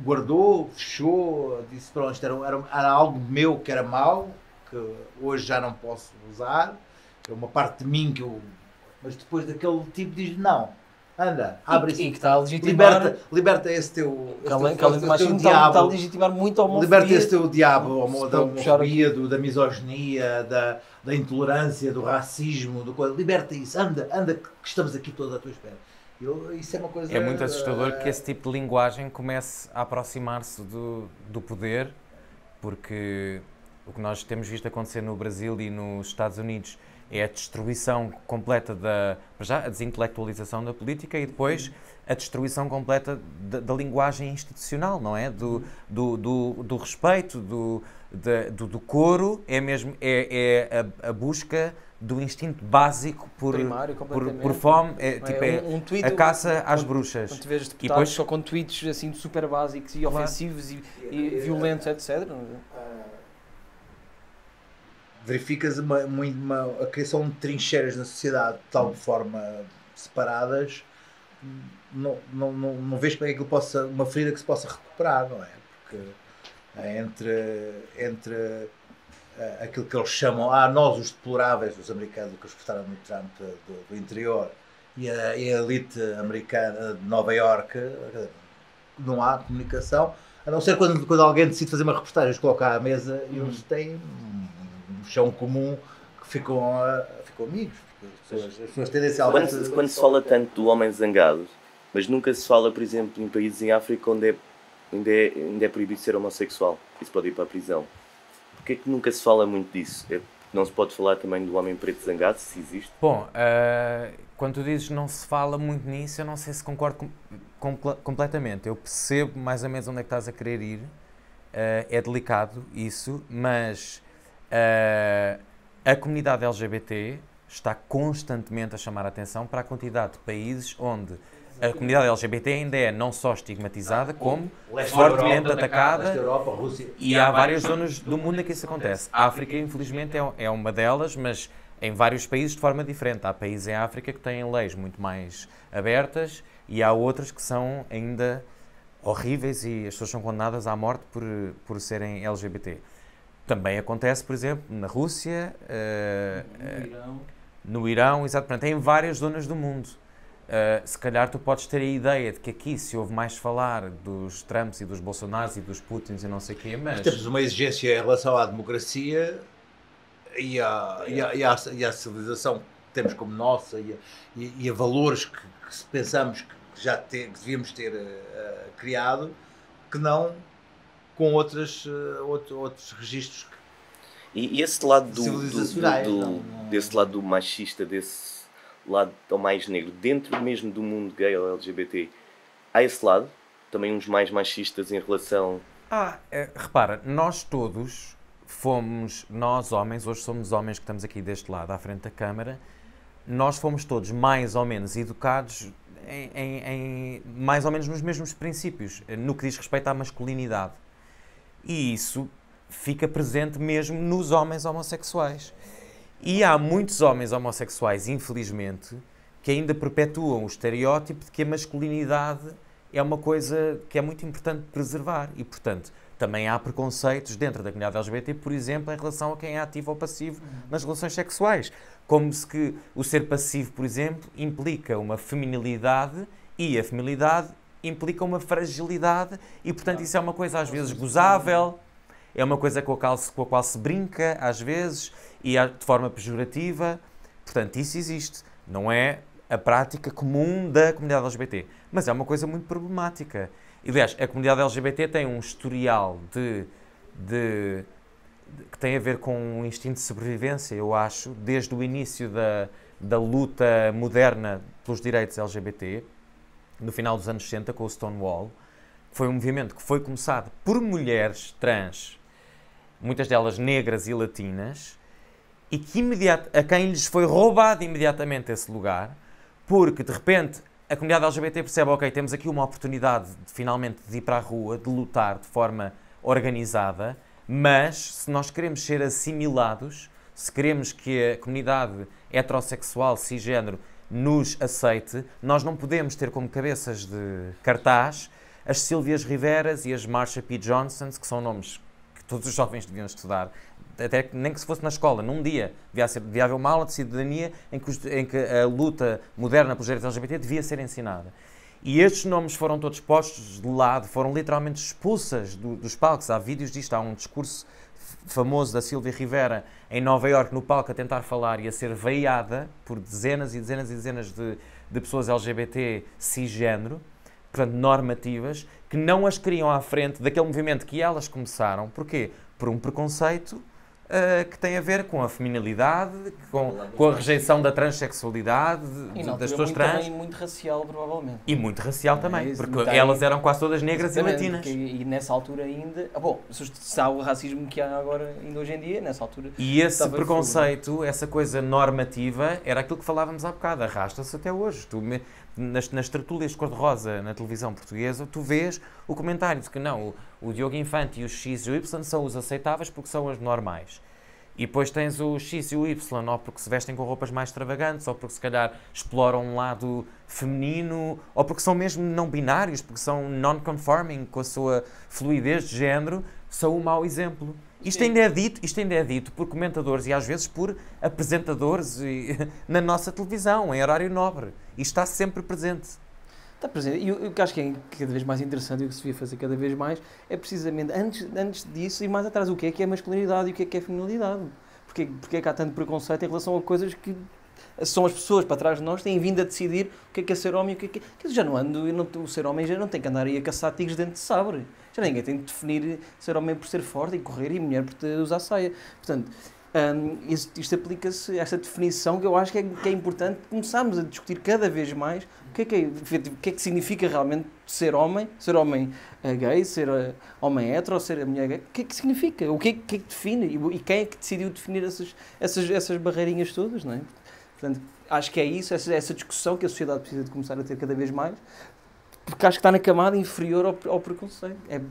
Guardou, fechou, disse: pronto, isto era algo meu que era mau, que hoje já não posso usar. É uma parte de mim que eu. Mas depois daquele tipo diz: não. Anda, abre isso. E que está a legitimar... Liberta esse teu diabo. Está a legitimar muito a homofobia. Liberta esse teu diabo da homofobia, da misoginia, da intolerância, do racismo. Liberta isso. Anda, que estamos aqui todos à tua espera. Isso é uma coisa... É muito assustador que esse tipo de linguagem comece a aproximar-se do poder, porque o que nós temos visto acontecer no Brasil e nos Estados Unidos é a destruição completa a desintelectualização da política e depois a destruição completa da linguagem institucional, não é? Do respeito, do coro, é mesmo a busca do instinto básico por fome, a caça às bruxas. Quando tu vês deputados só com tweets assim super básicos e ofensivos e violentos, etc. Verificas a criação de trincheiras na sociedade de tal forma separadas, não vês como é que uma ferida que se possa recuperar, não é? Porque entre aquilo que eles chamam, nós os deploráveis, os americanos que os votaram no Trump do interior, e a elite americana de Nova Iorque, não há comunicação, a não ser quando alguém decide fazer uma reportagem, os coloca à mesa e eles têm um chão comum que ficam amigos. As pessoas tendencialmente... Quando se fala tanto do homem zangado, mas nunca se fala, por exemplo, em países em África onde ainda é proibido ser homossexual, isso pode ir para a prisão. Porquê é que nunca se fala muito disso? Não se pode falar também do homem preto zangado, se existe? Bom, quando tu dizes não se fala muito nisso, eu não sei se concordo completamente. Eu percebo mais ou menos onde é que estás a querer ir. É delicado isso, mas a comunidade LGBT está constantemente a chamar a atenção para a quantidade de países onde a comunidade LGBT ainda é não só estigmatizada, como fortemente atacada, e há várias zonas do mundo em que isso acontece. A África, infelizmente, é uma delas, mas em vários países de forma diferente. Há países em África que têm leis muito mais abertas e há outras que são ainda horríveis e as pessoas são condenadas à morte por serem LGBT. Também acontece, por exemplo, na Rússia, no Irão, exatamente, em várias zonas do mundo. Se calhar tu podes ter a ideia de que aqui se ouve mais falar dos Trumps e dos Bolsonaros e dos Putins e não sei o quê, mas... Temos uma exigência em relação à democracia e à civilização que temos como nossa e a valores que pensamos que devíamos ter criado, que não com outros registros e esse lado civilizacionais. Desse lado do machista, desse lado tão mais negro, dentro mesmo do mundo gay ou LGBT, há esse lado, também uns mais machistas em relação... Repara, nós todos nós homens, hoje somos homens que estamos aqui deste lado, à frente da Câmara, nós fomos todos mais ou menos educados em mais ou menos nos mesmos princípios, no que diz respeito à masculinidade. E isso fica presente mesmo nos homens homossexuais. E há muitos homens homossexuais, infelizmente, que ainda perpetuam o estereótipo de que a masculinidade é uma coisa que é muito importante preservar. E, portanto, também há preconceitos dentro da comunidade LGBT, por exemplo, em relação a quem é ativo ou passivo nas relações sexuais. Como se que o ser passivo, por exemplo, implica uma feminilidade e a feminilidade implica uma fragilidade e, portanto, isso é uma coisa às vezes gozável, é uma coisa com a qual se brinca às vezes e de forma pejorativa. Portanto, isso existe. Não é a prática comum da comunidade LGBT, mas é uma coisa muito problemática. E, aliás, a comunidade LGBT tem um historial que tem a ver com um instinto de sobrevivência, eu acho, desde o início da luta moderna pelos direitos LGBT, no final dos anos 60, com o Stonewall. Foi um movimento que foi começado por mulheres trans, muitas delas negras e latinas, e que a quem lhes foi roubado imediatamente esse lugar, porque, de repente, a comunidade LGBT percebe, ok, temos aqui uma oportunidade finalmente de ir para a rua, de lutar de forma organizada, mas se nós queremos ser assimilados, se queremos que a comunidade heterossexual, cisgénero, nos aceite, nós não podemos ter como cabeças de cartaz as Sílvias Riveras e as Marsha P. Johnsons, que são nomes que todos os jovens deviam estudar, até que, nem que se fosse na escola, num dia, devia haver uma aula de cidadania em que a luta moderna pelos direitos LGBT devia ser ensinada. E estes nomes foram todos postos de lado, foram literalmente expulsas dos palcos. Há vídeos disto, há um discurso famoso da Sylvia Rivera em Nova Iorque, no palco, a tentar falar e a ser veiada por dezenas e dezenas e dezenas de pessoas LGBT cisgénero, portanto normativas, que não as queriam à frente daquele movimento que elas começaram. Porquê? Por um preconceito que tem a ver com a feminilidade, com a rejeição da transexualidade, das pessoas trans. E muito racial, provavelmente. E muito racial também, porque elas eram quase todas negras e latinas. E nessa altura ainda... Bom, se há o racismo que há agora, ainda hoje em dia, nessa altura... E esse preconceito, essa coisa normativa, era aquilo que falávamos há bocado, arrasta-se até hoje. Nas tertúlias de cor-de-rosa na televisão portuguesa, tu vês o comentário de que não, o Diogo Infante e os X e o Y são os aceitáveis porque são os normais. E depois tens o X e o Y, ou porque se vestem com roupas mais extravagantes, ou porque se calhar exploram um lado feminino, ou porque são mesmo não binários, porque são non-conforming com a sua fluidez de género, são um mau exemplo. Isto ainda é dito por comentadores e às vezes por apresentadores na nossa televisão, em horário nobre. Isto está sempre presente. Está presente. E o que acho que é cada vez mais interessante e o que se devia fazer cada vez mais é precisamente, antes disso, ir mais atrás. O que é masculinidade e o que é feminilidade? Porque é que há tanto preconceito em relação a coisas que são as pessoas para trás de nós têm vindo a decidir o que é ser homem e o que é que... Já não ando, o ser homem já não tem que andar aí a caçar tigres dentro de sabre. Já ninguém tem de definir ser homem por ser forte e correr e mulher por usar saia. Portanto, isto aplica-se a esta definição que eu acho que é importante começarmos a discutir cada vez mais o que é que significa realmente ser homem gay, ser homem hetero, ser mulher gay. O que é que significa? O que é que define? E quem é que decidiu definir essas barreirinhas todas, não é? Portanto, acho que é isso, essa discussão que a sociedade precisa de começar a ter cada vez mais, porque acho que está na camada inferior ao preconceito. As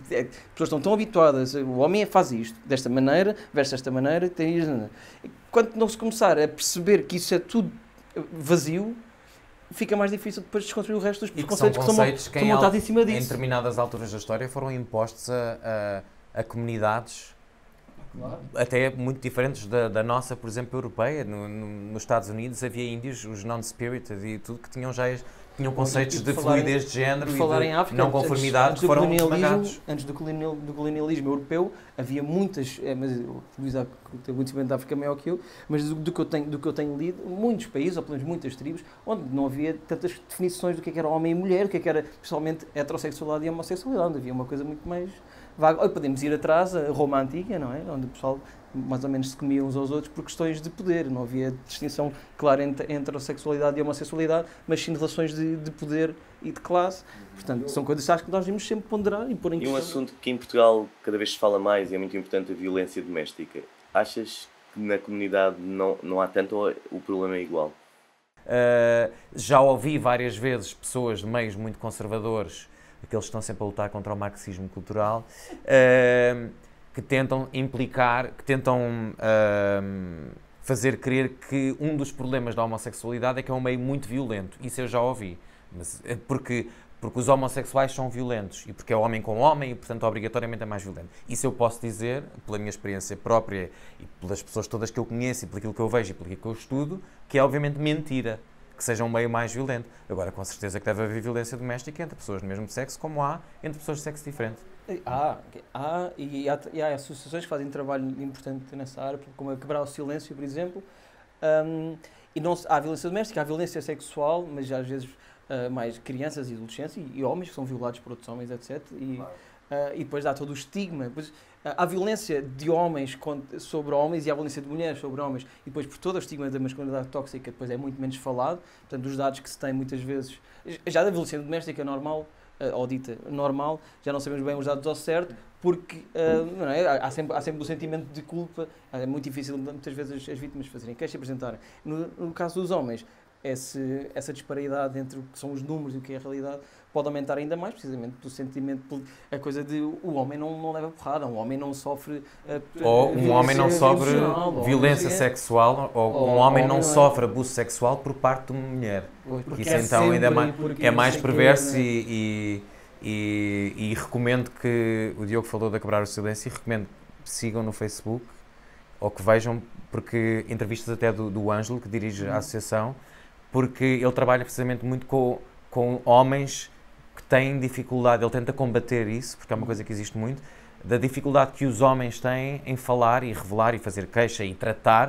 pessoas estão tão habituadas, o homem faz isto, desta maneira, veste desta maneira, tem isto. Quando não se começar a perceber que isso é tudo vazio, fica mais difícil depois desconstruir o resto dos preconceitos que estão montados em cima disso. Em determinadas alturas da história foram impostos a comunidades até muito diferentes da nossa, por exemplo, europeia. Nos Estados Unidos havia índios, os non-spirited e tudo, que tinham conceitos de fluidez de género e de não conformidade que foram esmagados. Antes do colonialismo europeu havia muitas, mas o Luís tem muito conhecimento da África maior que eu, mas do que eu tenho lido, muitos países, ou pelo menos muitas tribos, onde não havia tantas definições do que era homem e mulher, o que era pessoalmente heterossexualidade e homossexualidade, onde havia uma coisa muito mais vaga. Podemos ir atrás a Roma Antiga, não é? Onde o pessoal mais ou menos se comia uns aos outros por questões de poder. Não havia distinção clara entre heterossexualidade e homossexualidade, mas sim de relações de poder e de classe. Portanto, são coisas que acho que nós devemos sempre ponderar e pôr em questão. E um assunto que em Portugal cada vez se fala mais e é muito importante, a violência doméstica. Achas que na comunidade não há tanto ou o problema é igual? Já ouvi várias vezes pessoas de meios muito conservadores, aqueles que estão sempre a lutar contra o marxismo cultural, que tentam fazer crer que um dos problemas da homossexualidade é que é um meio muito violento. Isso eu já ouvi. Mas, porque os homossexuais são violentos e porque é homem com homem e, portanto, obrigatoriamente é mais violento. Isso eu posso dizer, pela minha experiência própria e pelas pessoas todas que eu conheço e por aquilo que eu vejo e por aquilo que eu estudo, que é obviamente mentira que seja um meio mais violento. Agora, com certeza que deve haver violência doméstica entre pessoas do mesmo sexo, como há entre pessoas de sexo diferente. Há associações que fazem trabalho importante nessa área, como a Quebrar o Silêncio, por exemplo. E não há violência doméstica, há violência sexual, mas às vezes mais crianças e adolescentes e homens que são violados por outros homens, etc. E depois há todo o estigma. Depois, há violência de homens sobre homens e há violência de mulheres sobre homens. E depois, por todo o estigma da masculinidade tóxica, depois é muito menos falado. Portanto, os dados que se têm muitas vezes... Já da violência doméstica normal, ou dita normal, já não sabemos bem os dados ao certo, porque não é? há sempre o sentimento de culpa. É muito difícil, muitas vezes, as vítimas fazerem queixa e apresentarem. No caso dos homens, essa disparidade entre o que são os números e o que é a realidade pode aumentar ainda mais, precisamente do sentimento, a coisa de o homem não leva porrada, um homem não sofre ou um homem não sofre violência sexual, ou um homem não sofre abuso sexual por parte de uma mulher. Porque isso então ainda é mais perverso e recomendo que o Diogo falou de Quebrar o Silêncio e recomendo que sigam no Facebook ou que vejam, porque entrevistas até do Ângelo, que dirige a associação, porque ele trabalha precisamente muito com homens que têm dificuldade, ele tenta combater isso, porque é uma coisa que existe muito, da dificuldade que os homens têm em falar e revelar e fazer queixa e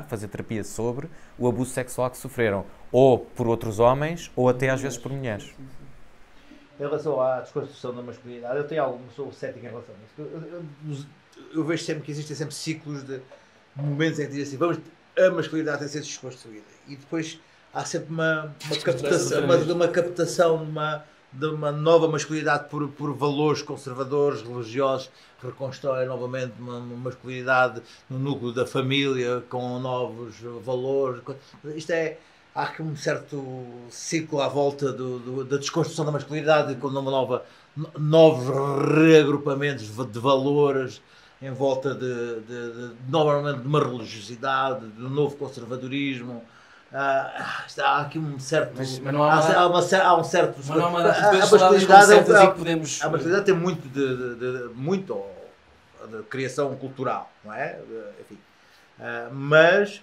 fazer terapia sobre o abuso sexual que sofreram, ou por outros homens, ou até às vezes por mulheres. Em relação à desconstrução da masculinidade, eu tenho sou cético em relação a isso. Eu vejo sempre que existem sempre ciclos de momentos em que dizem assim, a masculinidade tem de ser desconstruída. E depois há sempre uma captação de uma nova masculinidade por valores conservadores, religiosos, que reconstrói novamente uma masculinidade no núcleo da família, com novos valores. Há aqui um certo ciclo à volta da desconstrução da masculinidade, com novos reagrupamentos de valores em volta novamente de uma religiosidade, de um novo conservadorismo. Há aqui um certo... Mas não há um certo... Mas não há uma das coisas certas e que podemos... A masculinidade tem muito de criação cultural, não é? Enfim. Mas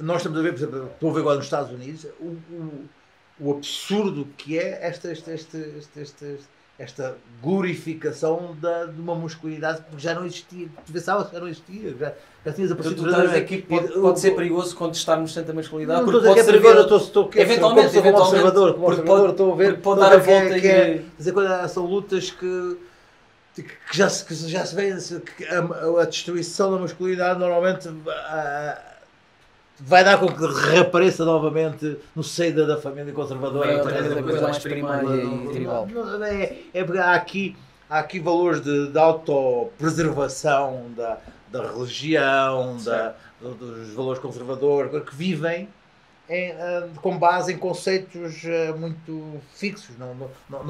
nós estamos a ver, por exemplo, estou a ver agora nos Estados Unidos, o absurdo que é esta glorificação de uma masculinidade que já não existia. Tu pensavas que já não existia, já tinhas aparecido. Tu estás a dizer que pode ser perigoso contestarmos tanta masculinidade, não, porque estou a dizer que é perigoso, estou eventualmente, como observador, estou a ver, pode dar a volta dizer, são lutas que já se vê que a destruição da masculinidade normalmente vai dar com que reapareça novamente no seio da família conservadora. É outra coisa mais primária e tribal. É porque há aqui valores de autopreservação da religião, dos valores conservadores, que vivem com base em conceitos muito fixos, não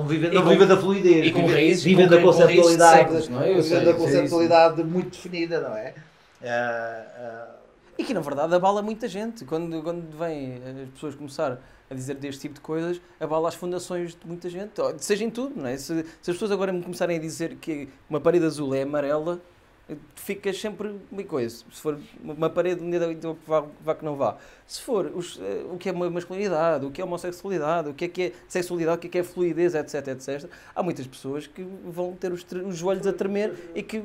vivem da fluidez, e com raízes, vivem da conceptualidade, vivem da conceptualidade muito definida, não é? E que na verdade abala muita gente. Quando vêm as pessoas começar a dizer deste tipo de coisas, abala as fundações de muita gente, seja em tudo, não é? Se as pessoas agora me começarem a dizer que uma parede azul é amarela, ficas sempre uma coisa. Se for uma parede, então vá que não vá. Se for o que é masculinidade, o que é homossexualidade, o que é sexualidade, o que é fluidez, etc, etc, há muitas pessoas que vão ter os joelhos a tremer e que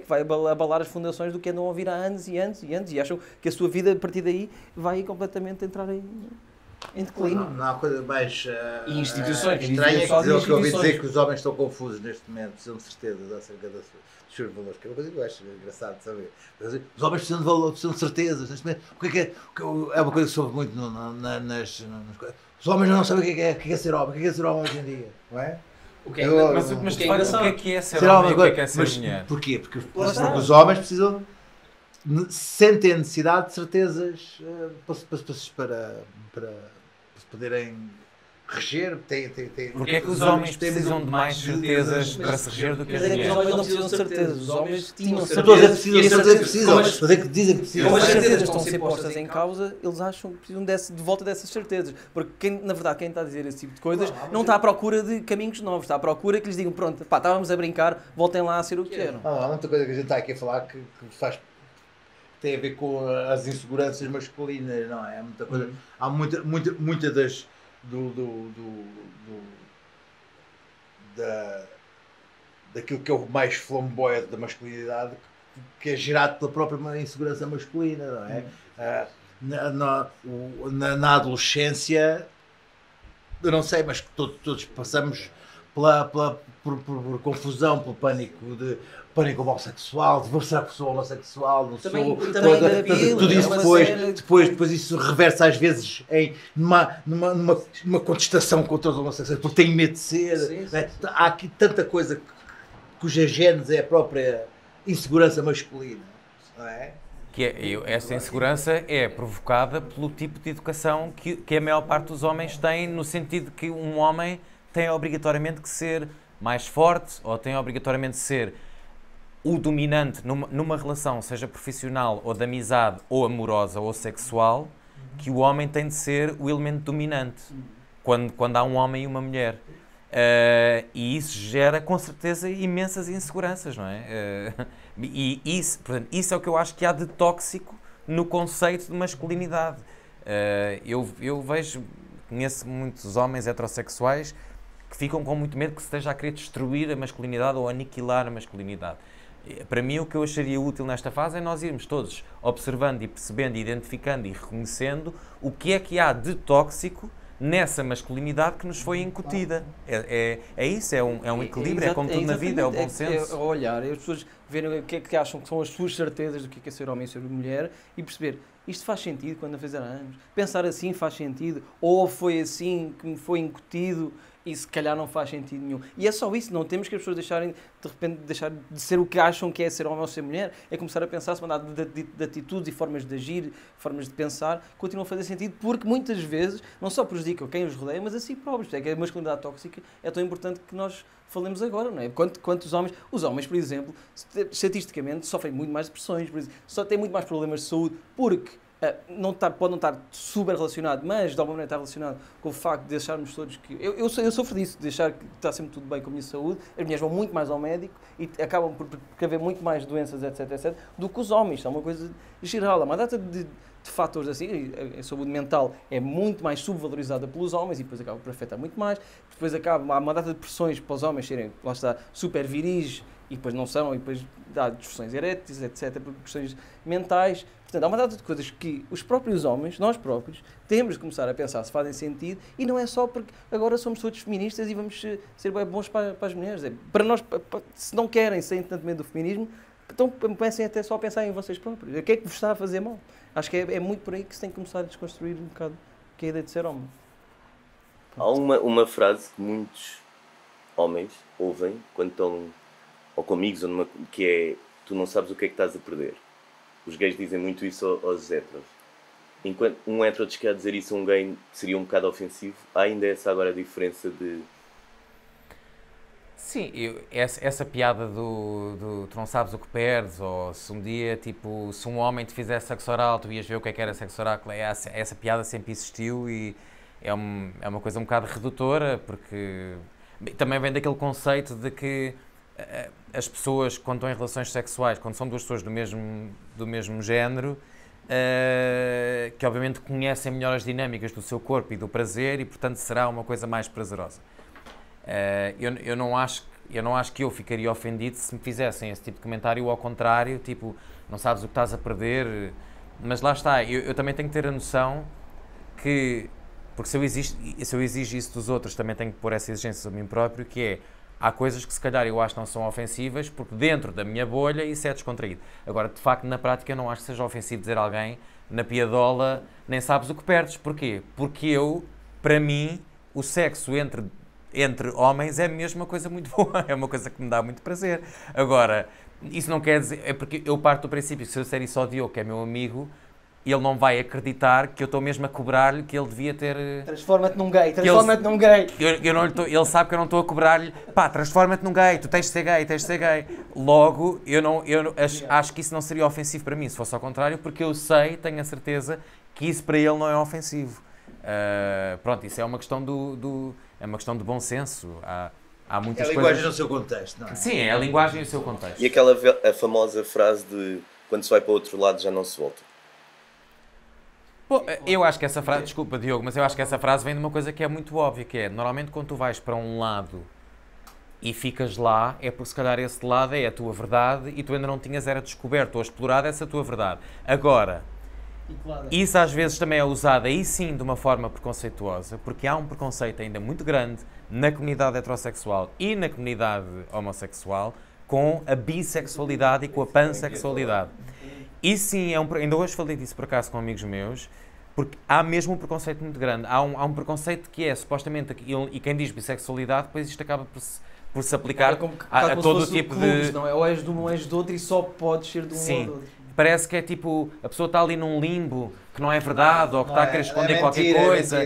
vai abalar as fundações do que andam a ouvir há anos e anos e anos e acham que a sua vida a partir daí vai completamente entrar em declínio. Não há coisa mais e instituições estranha que ouvi dizer que os homens estão confusos neste momento, precisam de certezas acerca dos seus valores, que é uma coisa que eu acho engraçado de saber. Os homens precisam de valores, precisam de certezas neste momento. É uma coisa que soube muito nas os homens não sabem o que é ser homem, o que é ser homem hoje em dia, não é? Mas de facto, o que é ser homem e o que é ser mulher? Porquê? Porque os homens precisam, sentem a necessidade de certezas para se poderem reger. Porque é que os homens precisam de mais certezas para se reger do que as mulheres? Os homens não precisam de certezas. Os homens tinham precisam. Que dizem que precisam. Como as certezas estão a ser postas em causa, eles acham que precisam de volta dessas certezas. Porque, na verdade, quem está a dizer esse tipo de coisas não está à procura de caminhos novos. Está à procura que lhes digam, pronto, pá, estávamos a brincar, voltem lá a ser o que eram. Há muita coisa que a gente está aqui a falar que tem a ver com as inseguranças masculinas, não é? Há muita coisa. Há muita das... daquilo que é o mais flamboyante da masculinidade, que é gerado pela própria insegurança masculina, não é? Na adolescência, eu não sei, mas todos passamos por confusão, pelo pânico homossexual, será que sou homossexual, não sou, tudo isso depois isso reversa às vezes em numa contestação contra os homossexuais, porque tenho medo de ser. Sim. Há aqui tanta coisa cuja gênese é a própria insegurança masculina, não é? Esta insegurança é provocada pelo tipo de educação que a maior parte dos homens tem, no sentido de que um homem tem obrigatoriamente que ser mais forte ou tem obrigatoriamente que ser o dominante numa relação, seja profissional ou de amizade ou amorosa ou sexual, que o homem tem de ser o elemento dominante quando há um homem e uma mulher. E isso gera com certeza imensas inseguranças, não é? E portanto, isso é o que eu acho que há de tóxico no conceito de masculinidade. Eu conheço muitos homens heterossexuais que ficam com muito medo que se esteja a querer destruir a masculinidade ou aniquilar a masculinidade. Para mim, o que eu acharia útil nesta fase é nós irmos todos observando e percebendo, identificando e reconhecendo o que é que há de tóxico nessa masculinidade que nos foi incutida. É isso, é um equilíbrio, é como tudo na vida, é o bom senso. É olhar, as pessoas verem o que é que acham que são as suas certezas do que é ser homem e ser mulher e perceber, isto faz sentido quando a fizer anos? Pensar assim faz sentido? Ou foi assim que me foi incutido e se calhar não faz sentido nenhum? E é só isso, não temos que as pessoas deixarem, de repente, deixar de ser o que acham que é ser homem ou ser mulher, é começar a pensar, se mandar de atitudes e formas de agir, formas de pensar, continuam a fazer sentido, porque muitas vezes não só prejudicam quem os rodeia, mas a si próprios. É que a masculinidade tóxica é tão importante que nós falemos agora, não é? Quantos os homens, por exemplo, estatisticamente, sofrem muito mais depressões, por exemplo, só têm muito mais problemas de saúde, porque Pode não estar super relacionado, mas de alguma maneira está relacionado com o facto de acharmos todos que... Eu sofro disso, de achar que está sempre tudo bem com a minha saúde. As mulheres vão muito mais ao médico e acabam por haver muito mais doenças, etc, do que os homens. Isto é uma coisa geral. Há uma data de fatores assim. A saúde mental é muito mais subvalorizada pelos homens e depois acaba por afetar muito mais. Depois há uma data de pressões para os homens serem, lá está, super viris e depois não são, e depois dá disfunções eréteis, etc, por questões mentais. Portanto, há uma data de coisas que os próprios homens, nós próprios, temos de começar a pensar se fazem sentido, e não é só porque agora somos todos feministas e vamos ser bem bons para as mulheres. Para nós, se não querem sair tanto medo do feminismo, então comecem até só a pensar em vocês próprios. O que é que vos está a fazer mal? Acho que é muito por aí que se tem que começar a desconstruir um bocado que é a ideia de ser homem. Há uma frase que muitos homens ouvem quando estão ou com amigos, que é: tu não sabes o que é que estás a perder. Os gays dizem muito isso aos héteros. Enquanto um hétero diz que a dizer isso a um gay seria um bocado ofensivo, há ainda essa agora diferença de... Sim, essa piada do tu não sabes o que perdes, ou se um dia, tipo, se um homem te fizesse sexo oral, tu ias ver o que era sexo oral. Essa piada sempre existiu e é uma coisa um bocado redutora, porque também vem daquele conceito de que as pessoas, quando estão em relações sexuais, quando são duas pessoas do mesmo género, que obviamente conhecem melhor as dinâmicas do seu corpo e do prazer, e portanto será uma coisa mais prazerosa. Eu não acho que eu ficaria ofendido se me fizessem esse tipo de comentário, ou ao contrário, tipo, não sabes o que estás a perder. Mas lá está, eu também tenho que ter a noção que, porque se eu exijo isso dos outros, também tenho que pôr essa exigência sobre mim próprio, que é: há coisas que se calhar eu acho que não são ofensivas, porque dentro da minha bolha isso é descontraído. Agora, de facto, na prática eu não acho que seja ofensivo dizer a alguém, na piadola, nem sabes o que perdes. Porquê? Porque para mim, o sexo entre homens é mesmo uma coisa muito boa, é uma coisa que me dá muito prazer. Agora, isso não quer dizer... É porque eu parto do princípio que se eu disser isso ao Diogo, que é meu amigo, ele não vai acreditar que eu estou mesmo a cobrar-lhe que ele devia ter... Transforma-te num gay, transforma-te num gay. Ele sabe que eu não estou a cobrar-lhe, pá, transforma-te num gay, tu tens de ser gay, tens de ser gay. Logo, acho que isso não seria ofensivo para mim, se fosse ao contrário, porque eu sei, tenho a certeza, que isso para ele não é ofensivo. Pronto, isso é uma questão é uma questão de bom senso. Há muitas coisas... É a linguagem no seu contexto, não é? Sim, é a linguagem no seu contexto. E a famosa frase de: quando se vai para o outro lado já não se volta. Bom, eu acho que essa frase, desculpa Diogo, mas eu acho que essa frase vem de uma coisa que é muito óbvia, que é, normalmente quando tu vais para um lado e ficas lá, é porque se calhar esse lado é a tua verdade e tu ainda não tinhas descoberto ou explorado essa tua verdade. Agora, isso às vezes também é usado aí sim de uma forma preconceituosa, porque há um preconceito ainda muito grande na comunidade heterossexual e na comunidade homossexual com a bissexualidade e com a pansexualidade. E sim, ainda hoje falei disso por acaso com amigos meus, porque há mesmo um preconceito muito grande. Há um preconceito que é, supostamente, e quem diz bissexualidade, depois isto acaba por se aplicar a todo o tipo de... Não é? Ou és de um ou és do outro e só podes ser de um ou do outro. Parece que é tipo, a pessoa está ali num limbo, que não é verdade, ou que está a querer esconder qualquer coisa.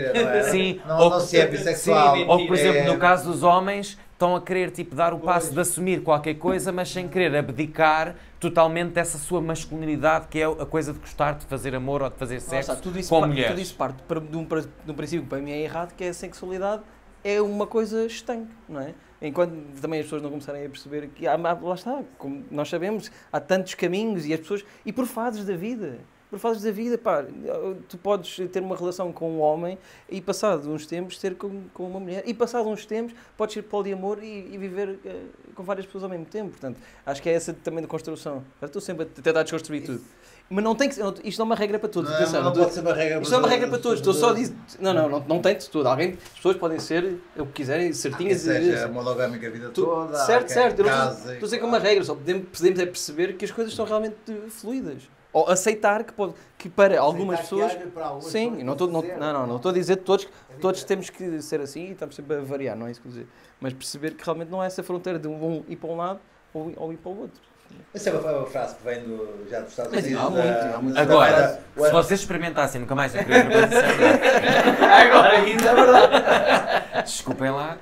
Sim, ou se é bissexual. Ou, por exemplo, no caso dos homens, estão a querer tipo, dar o passo de assumir qualquer coisa, mas sem querer abdicar totalmente dessa sua masculinidade, que é a coisa de gostar de fazer amor ou de fazer sexo com mulheres. Tudo isso parte de um princípio que para mim é errado, que é a sexualidade é uma coisa estanque, não é? Enquanto também as pessoas não começarem a perceber que, lá está, como nós sabemos, há tantos caminhos e as pessoas... E por fases da vida. Por fases da vida, pá, tu podes ter uma relação com um homem e passado uns tempos ser com uma mulher. E passado uns tempos podes ser poliamor e viver com várias pessoas ao mesmo tempo. Portanto, acho que é essa também da construção. Eu estou sempre a tentar desconstruir tudo. Mas não tem que ser, isto não é uma regra para todos. Não pode ser uma regra para todos. Isto é uma regra para todos. Estou só a dizer... Não tem de tudo. As pessoas podem ser o que quiserem, certinhas. Seja monogâmica a vida toda. Certo. Eu não estou a dizer que é uma regra. Só podemos perceber que as coisas são realmente fluídas. Ou aceitar que para algumas pessoas... Sim, não estou a dizer que todos temos que ser assim e estamos sempre a variar, não é isso que eu dizer. Mas perceber que realmente não é essa fronteira de um ir para um lado ou ir para o outro. Essa é uma frase que vem já dos Estados Unidos. Há muito. Agora, se vocês experimentassem nunca mais a querer uma coisa agora, isso é verdade. Desculpem lá.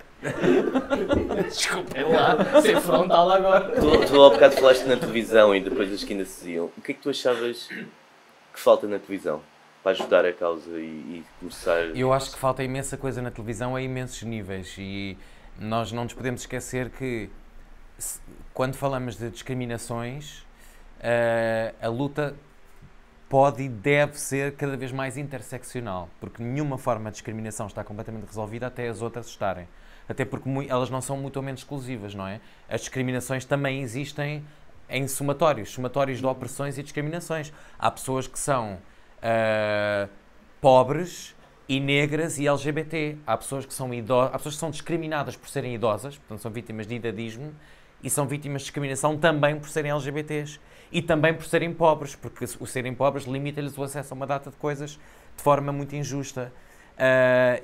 Desculpem lá, ser frontal agora. Tu há bocado falaste na televisão e depois das que ainda se diziam. O que é que tu achavas que falta na televisão para ajudar a causa e começar... Eu acho que falta imensa coisa na televisão a imensos níveis e nós não nos podemos esquecer que quando falamos de discriminações, a luta pode e deve ser cada vez mais interseccional, porque nenhuma forma de discriminação está completamente resolvida até as outras estarem. Até porque elas não são mutuamente exclusivas, não é? As discriminações também existem em somatórios de opressões e discriminações. Há pessoas que são pobres e negras e LGBT. Há pessoas que são há pessoas que são discriminadas por serem idosas, portanto são vítimas de idadismo, e são vítimas de discriminação também por serem LGBTs. E também por serem pobres, porque o serem pobres limita-lhes o acesso a uma data de coisas de forma muito injusta.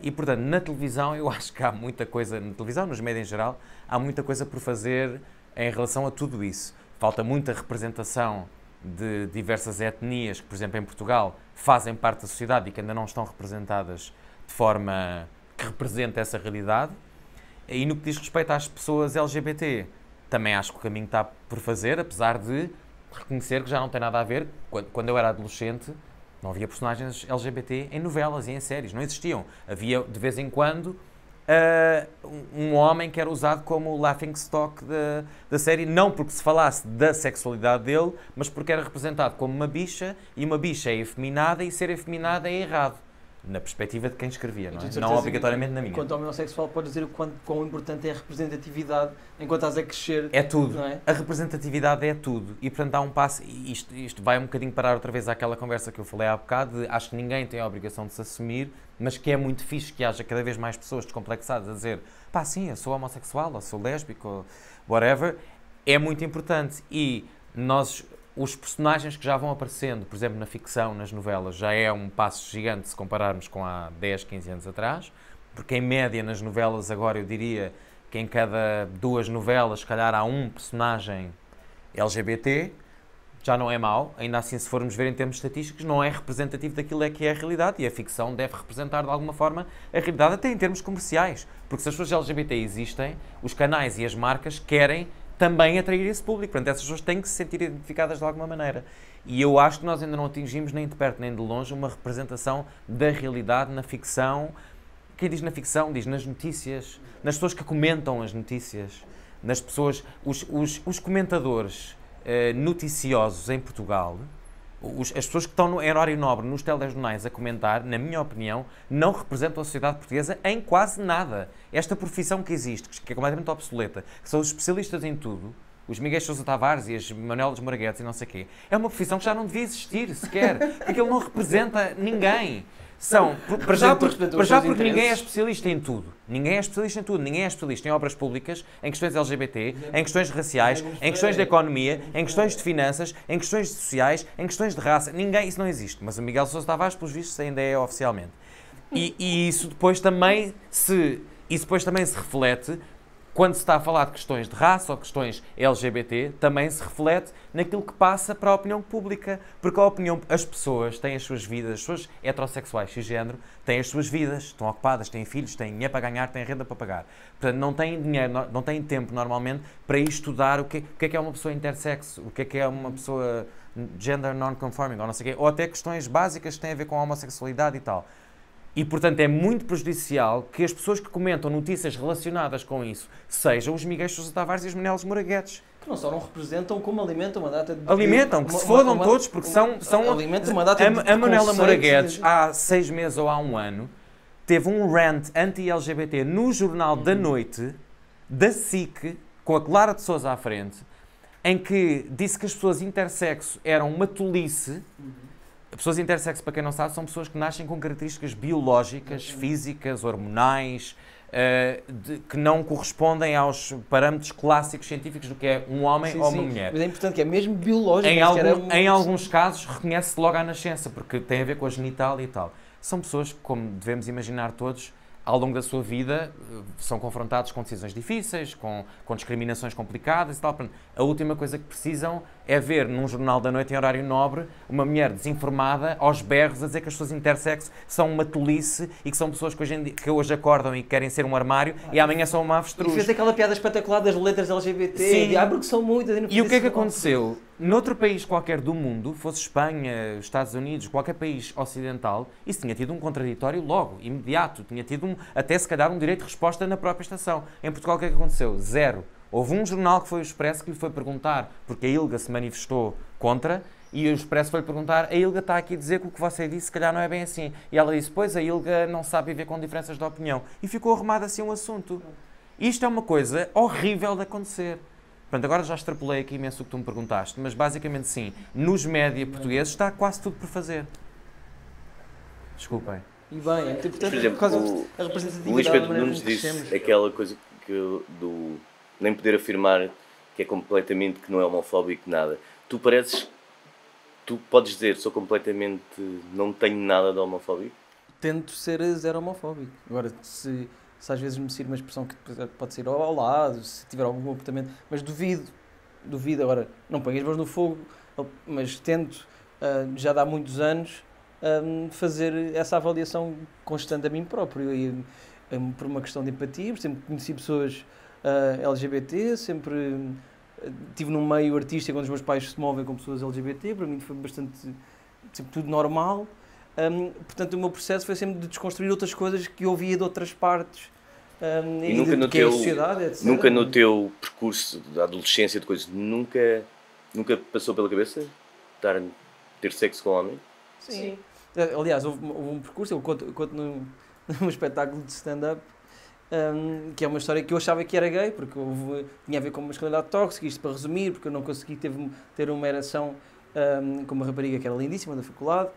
E, portanto, na televisão, eu acho que há muita coisa, na televisão, nos médias em geral, há muita coisa por fazer em relação a tudo isso. Falta muita representação de diversas etnias que, por exemplo, em Portugal, fazem parte da sociedade e que ainda não estão representadas de forma que represente essa realidade. E no que diz respeito às pessoas LGBT, também acho que o caminho está por fazer, apesar de reconhecer que já não tem nada a ver. Quando eu era adolescente, não havia personagens LGBT em novelas e em séries, não existiam. Havia, de vez em quando, um homem que era usado como laughingstock da série, não porque se falasse da sexualidade dele, mas porque era representado como uma bicha, e uma bicha é efeminada, e ser efeminada é errado. Na perspectiva de quem escrevia, não é? Não obrigatoriamente na minha. Enquanto homem homossexual, pode dizer quão importante é a representatividade enquanto estás a crescer. É tudo. Não é? A representatividade é tudo. E, portanto, há um passo... Isto vai um bocadinho parar outra vez àquela conversa que eu falei há bocado, de acho que ninguém tem a obrigação de se assumir, mas que é muito fixe que haja cada vez mais pessoas descomplexadas a dizer pá, sim, eu sou homossexual, ou sou lésbico, ou whatever. É muito importante. E nós... Os personagens que já vão aparecendo, por exemplo, na ficção, nas novelas, já é um passo gigante se compararmos com há 10, 15 anos atrás, porque em média nas novelas agora eu diria que em cada 2 novelas, se calhar há um personagem LGBT, já não é mau, ainda assim se formos ver em termos estatísticos, não é representativo daquilo que é a realidade, e a ficção deve representar de alguma forma a realidade até em termos comerciais, porque se as pessoas LGBT existem, os canais e as marcas querem também atrair esse público. Portanto, essas pessoas têm que se sentir identificadas de alguma maneira. E eu acho que nós ainda não atingimos, nem de perto nem de longe, uma representação da realidade na ficção. Quem diz na ficção, diz nas notícias, nas pessoas que comentam as notícias, nas pessoas, os comentadores noticiosos em Portugal, as pessoas que estão em horário nobre nos telejornais a comentar, na minha opinião, não representam a sociedade portuguesa em quase nada. Esta profissão que existe, que é completamente obsoleta, que são os especialistas em tudo, os Miguel Sousa Tavares e as Manuelas Moraguetes e não sei o quê, é uma profissão que já não devia existir sequer, porque ele não representa ninguém. Para já porque ninguém é especialista em tudo. Ninguém é especialista em tudo. Ninguém é especialista em obras públicas, em questões LGBT, em questões raciais, em questões de economia, em questões de finanças, em questões sociais, em questões de raça. Ninguém, isso não existe. Mas o Miguel Sousa Tavares, pelos vistos, ainda é oficialmente. E isso depois também se reflete quando se está a falar de questões de raça ou questões LGBT, também se reflete naquilo que passa para a opinião pública. Porque as pessoas têm as suas vidas, as pessoas heterossexuais cisgénero têm as suas vidas, estão ocupadas, têm filhos, têm dinheiro para ganhar, têm renda para pagar. Portanto, não têm dinheiro, não têm tempo normalmente para ir estudar o que é uma pessoa intersexo, o que é uma pessoa gender non-conforming, ou não sei o quê, ou até questões básicas que têm a ver com a homossexualidade e tal. E, portanto, é muito prejudicial que as pessoas que comentam notícias relacionadas com isso sejam os Miguel Sousa Tavares e os Manuelas Moraguetes. Que não só não representam, como alimentam uma data de... Alimentam, que se fodam todos, porque são alimentam uma data de a Manuela Moraguetes, há 6 meses ou há 1 ano, teve um rant anti-LGBT no Jornal da Noite, da SIC, com a Clara de Sousa à frente, em que disse que as pessoas intersexo eram uma tolice. Pessoas intersexo, para quem não sabe, são pessoas que nascem com características biológicas, físicas, hormonais, que não correspondem aos parâmetros clássicos científicos do que é um homem ou uma mulher. Mas é importante que é mesmo biológico. Em alguns casos, reconhece-se logo à nascença, porque tem a ver com a genital e tal. São pessoas que, como devemos imaginar todos, ao longo da sua vida, são confrontados com decisões difíceis, com discriminações complicadas e tal. A última coisa que precisam é ver num jornal da noite em horário nobre uma mulher desinformada, aos berros, a dizer que as pessoas intersexo são uma tolice e que são pessoas que hoje acordam e querem ser um armário e amanhã são uma avestruz. E fez aquela piada espetacular das letras LGBT, porque são muitas. E o que é que aconteceu? noutro país qualquer do mundo, fosse Espanha, Estados Unidos, qualquer país ocidental, isso tinha tido um contraditório logo, imediato. Tinha tido, até se calhar, um direito de resposta na própria estação. Em Portugal, o que é que aconteceu? Zero. Houve um jornal que foi o Expresso que lhe foi perguntar, porque a ILGA se manifestou contra, e o Expresso foi-lhe perguntar, a ILGA está aqui a dizer que o que você disse se calhar não é bem assim. E ela disse, pois, a ILGA não sabe viver com diferenças de opinião. E ficou arrumado assim um assunto. Isto é uma coisa horrível de acontecer. Portanto, agora já extrapolei aqui imenso o que tu me perguntaste, mas basicamente sim, nos média portugueses está quase tudo por fazer. Desculpem. E bem, é muito importante Por exemplo, por causa o da representatividade. Luís da Pedro maneira Nunes como crescemos. disse aquela coisa que do nem poder afirmar que é completamente, que não é homofóbico, nada. Tu podes dizer, sou completamente, não tenho nada de homofóbico? Tento ser zero homofóbico. Agora, se às vezes me sair uma expressão que pode ser ao lado, se tiver algum comportamento, mas duvido, agora, não ponho as mãos no fogo, mas tento, já dá muitos anos, fazer essa avaliação constante a mim próprio, e por uma questão de empatia, sempre conheci pessoas LGBT, sempre estive num meio artístico onde os meus pais se movem com pessoas LGBT, para mim foi bastante, sempre tudo normal. Portanto, o meu processo foi sempre de desconstruir outras coisas que eu ouvia de outras partes, E nunca no que é a teu, sociedade, etc. nunca no teu percurso da adolescência, de coisas, nunca passou pela cabeça ter sexo com homem? Sim. Aliás, houve um percurso, eu conto num espetáculo de stand-up, que é uma história que eu achava que era gay, porque tinha a ver com uma masculinidade tóxica, isto para resumir, porque eu não consegui ter uma ereção com uma rapariga que era lindíssima da faculdade,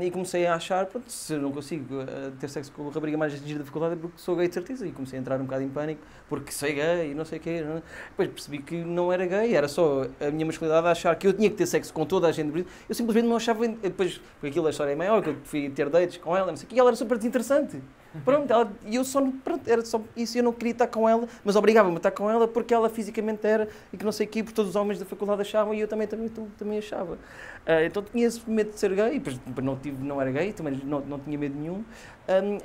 e comecei a achar, pronto, se eu não consigo ter sexo com a rapariga mais gira da faculdade é porque sou gay de certeza, e comecei a entrar um bocado em pânico porque sou gay e não sei o quê. Depois percebi que não era gay, era só a minha masculinidade a achar que eu tinha que ter sexo com toda a gente. Eu simplesmente não achava, depois, porque aquilo a história é maior, que eu fui ter dates com ela, não sei o quê, e ela era super desinteressante. Pronto, e eu só, pronto, era só isso, eu não queria estar com ela, mas obrigava-me a estar com ela porque ela fisicamente era, e que não sei o quê, porque todos os homens da faculdade achavam, e eu também achava. Então tinha esse medo de ser gay, depois não era gay, também não tinha medo nenhum,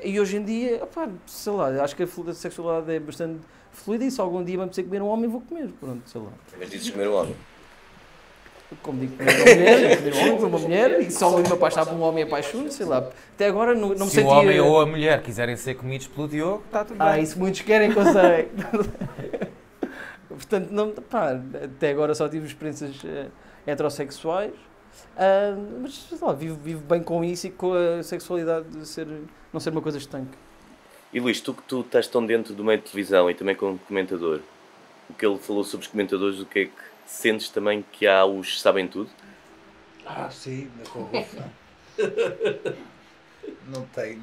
e hoje em dia, opá, sei lá, acho que a sexualidade é bastante fluida, e se algum dia me apetecer comer um homem, vou comer, pronto, sei lá. Mas dizes comer o homem? Como digo, comer uma mulher, comer um homem, comer uma mulher, e se alguém me apaixonar por um homem, apaixono, sei lá. Até agora não me sentia... Se o homem ou a mulher quiserem ser comidos pelo Diogo, está tudo bem. Isso muitos querem que eu sei. Portanto, até agora só tive experiências heterossexuais, mas sei lá, vivo bem com isso e com a sexualidade de não ser uma coisa estanque. E Luís, tu que estás tão dentro do meio de televisão e também como comentador, o que ele falou sobre os comentadores, o que é que sentes também que há os sabem tudo? Sim, não tenho.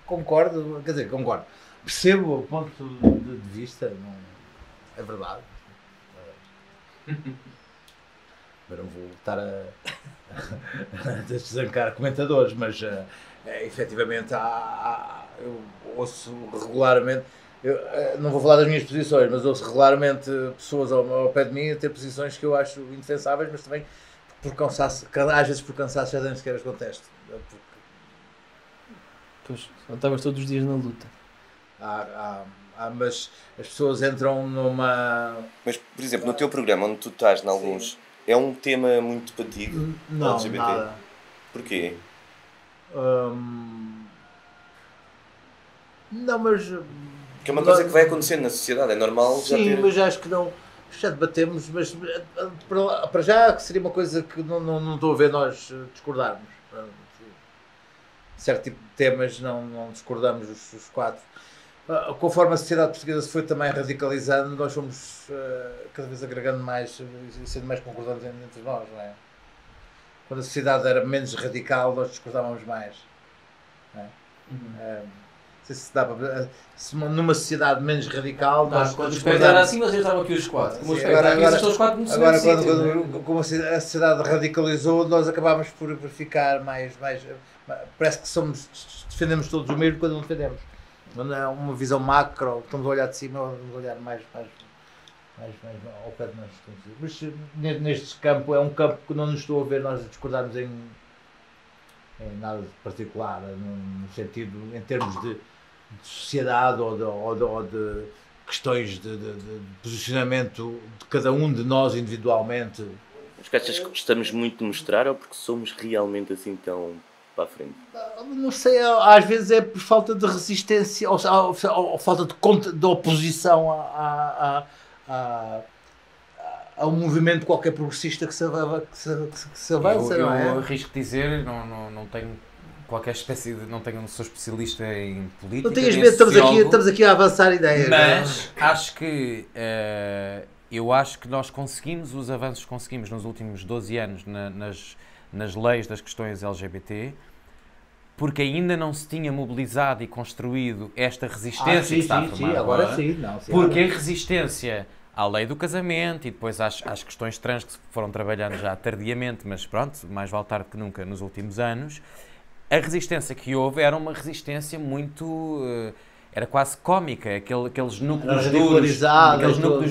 Concordo, quer dizer, concordo. Percebo o ponto de vista, é verdade. Mas não vou estar a desancar comentadores, mas efetivamente eu ouço regularmente. Eu não vou falar das minhas posições, mas ouço regularmente pessoas ao pé de mim a ter posições que eu acho indefensáveis, mas também por cansaço, às vezes por cansaço já nem sequer as contesto. Pois, estavas todos os dias na luta. Mas as pessoas entram numa... Mas, por exemplo, no teu programa, onde tu estás, em alguns, é um tema muito para ti? Não, LGBT? nada. Porquê? Não, mas... Porque é uma coisa que vai acontecendo na sociedade, é normal já Sim, ter... mas acho que não... Já debatemos, mas para já que seria uma coisa que não estou a ver nós discordarmos. Certo tipo de temas não discordamos os quatro. Conforme a sociedade portuguesa se foi também radicalizando, nós fomos cada vez agregando mais e sendo mais concordantes entre nós, não é? Quando a sociedade era menos radical, nós discordávamos mais. Não é? Não sei se dá para... numa sociedade menos radical, nós quando os discordávamos. pés eram assim, mas já estavam aqui os quatro. Como os pés Agora, aqui, agora, estão os quatro no agora mesmo sítio. como a sociedade radicalizou, nós acabámos por ficar mais... Parece que defendemos todos o mesmo quando não defendemos. Não é uma visão macro, estamos a olhar de cima, vamos olhar mais ao pé de nós. Mas neste campo, é um campo que não nos estou a ver nós discordarmos em nada de particular, no sentido, em termos de sociedade ou de questões de posicionamento de cada um de nós individualmente. Mas que achas que gostamos muito de mostrar ou porque somos realmente assim tão para a frente? Não sei, às vezes é por falta de resistência ou falta de oposição a um movimento qualquer progressista que se avança, não é? Eu arrisco dizer, não tenho qualquer espécie de... não sou especialista em política, Não tenhas medo, estamos aqui a avançar ideias. Mas acho que... eu acho que nós conseguimos os avanços que conseguimos nos últimos 12 anos nas leis das questões LGBT, porque ainda não se tinha mobilizado e construído esta resistência que está a formar agora. Porque a resistência à lei do casamento e depois às questões trans que se foram trabalhando já tardiamente, mas pronto, mais vale tarde que nunca nos últimos anos, a resistência que houve era uma resistência muito... era quase cómica, aqueles núcleos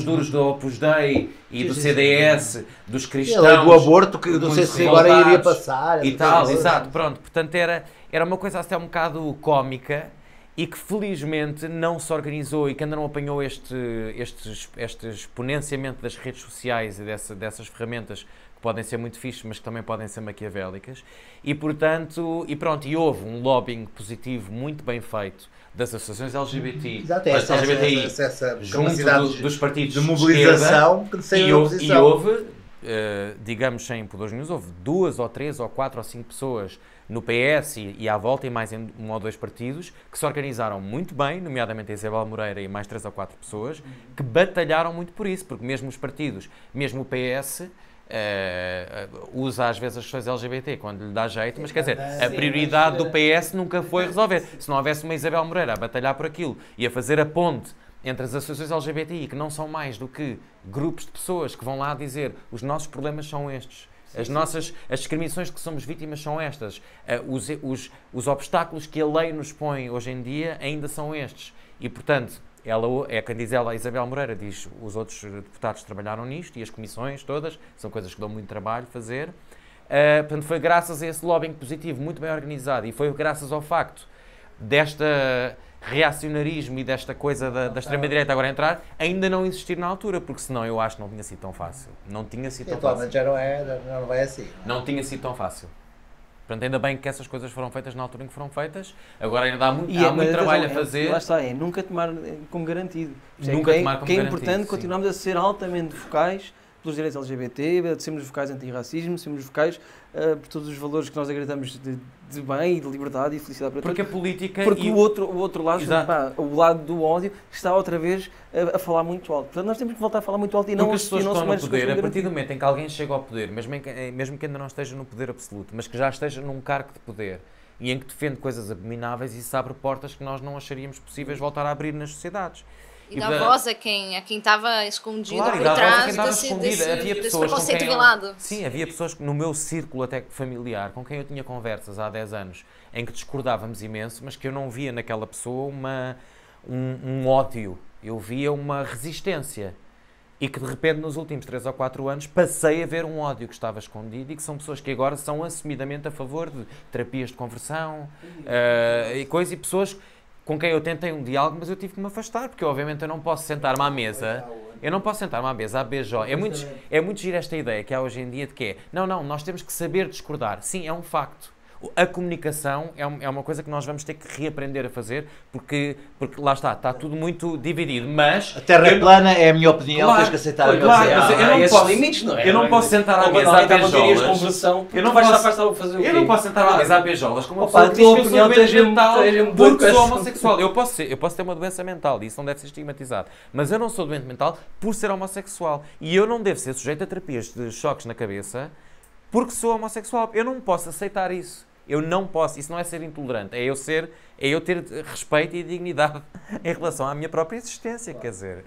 duros do Opus Dei e do CDS, dos cristãos... do aborto, que não sei se agora iria passar... E tal, exato, pronto. Portanto, era uma coisa até um bocado cómica e que felizmente não se organizou e que ainda não apanhou este exponenciamento das redes sociais e dessas ferramentas que podem ser muito fixes, mas que também podem ser maquiavélicas. E, portanto, e houve um lobbying positivo muito bem feito das associações LGBT, LGBTI, junto dos partidos de mobilização, e houve, digamos sem pudores nenhum, houve 2 ou 3 ou 4 ou 5 pessoas no PS e à volta e mais em 1 ou 2 partidos que se organizaram muito bem, nomeadamente a Isabel Moreira e mais 3 ou 4 pessoas, que batalharam muito por isso, porque mesmo os partidos, mesmo o PS... usa às vezes as questões LGBT quando lhe dá jeito, mas quer dizer, a prioridade do PS nunca foi resolver. Se não houvesse uma Isabel Moreira a batalhar por aquilo e a fazer a ponte entre as associações LGBTI, que não são mais do que grupos de pessoas que vão lá dizer os nossos problemas são estes, as discriminações que somos vítimas são estas, os obstáculos que a lei nos põe hoje em dia ainda são estes, e portanto quem diz ela, a Isabel Moreira, diz os outros deputados trabalharam nisto e as comissões todas, são coisas que dão muito trabalho fazer. Portanto, foi graças a esse lobbying positivo muito bem organizado e foi graças ao facto deste reacionarismo e desta coisa da extrema-direita agora entrar, ainda não existir na altura, porque senão eu acho que não tinha sido tão fácil. Não tinha sido tão fácil. Já não vai assim. Não tinha sido tão fácil. Portanto, ainda bem que essas coisas foram feitas na altura em que foram feitas. Agora ainda há muito trabalho a fazer. Lá está, nunca tomar como garantido. Nunca tomar como garantido. É importante continuarmos a ser altamente vocais pelos direitos LGBT, sermos vocais anti-racismo, sermos vocais por todos os valores que nós acreditamos de bem e de liberdade e felicidade para todos. Porque a política... Porque o outro lado, o lado do ódio, está outra vez a falar muito alto. Portanto, nós temos que voltar a falar muito alto e não... Porque as pessoas estão no poder, a partir do momento em que alguém chega ao poder, mesmo que ainda não esteja no poder absoluto, mas que já esteja num cargo de poder e em que defende coisas abomináveis, isso abre portas que nós não acharíamos possíveis voltar a abrir nas sociedades. E dá voz a quem estava escondido por trás desse preconceito velado. Sim, havia pessoas no meu círculo até familiar, com quem eu tinha conversas há 10 anos, em que discordávamos imenso, mas que eu não via naquela pessoa um ódio, eu via uma resistência. E que de repente nos últimos 3 ou 4 anos passei a ver um ódio que estava escondido e que são pessoas que agora são assumidamente a favor de terapias de conversão e pessoas com quem eu tentei um diálogo, mas eu tive que me afastar, porque obviamente eu não posso sentar-me à mesa, à beijó. É muito giro esta ideia que há hoje em dia de que é, não, nós temos que saber discordar. Sim, é um facto. A comunicação é uma coisa que nós vamos ter que reaprender a fazer, porque lá está tudo muito dividido, mas... A Terra é plana, é a minha opinião, tens que aceitar a minha opinião. Mas eu não posso sentar à mesa a beijolas. Eu não posso sentar à mesa a beijolas como uma pessoa que diz que eu sou doente mental porque sou homossexual. Eu posso ter uma doença mental e isso não deve ser estigmatizado, mas eu não sou doente mental por ser homossexual e eu não devo ser sujeito a terapias de choques na cabeça porque sou homossexual. Eu não posso aceitar isso. Eu não posso. Isso não é ser intolerante. É eu ter respeito e dignidade em relação à minha própria existência. Quer dizer,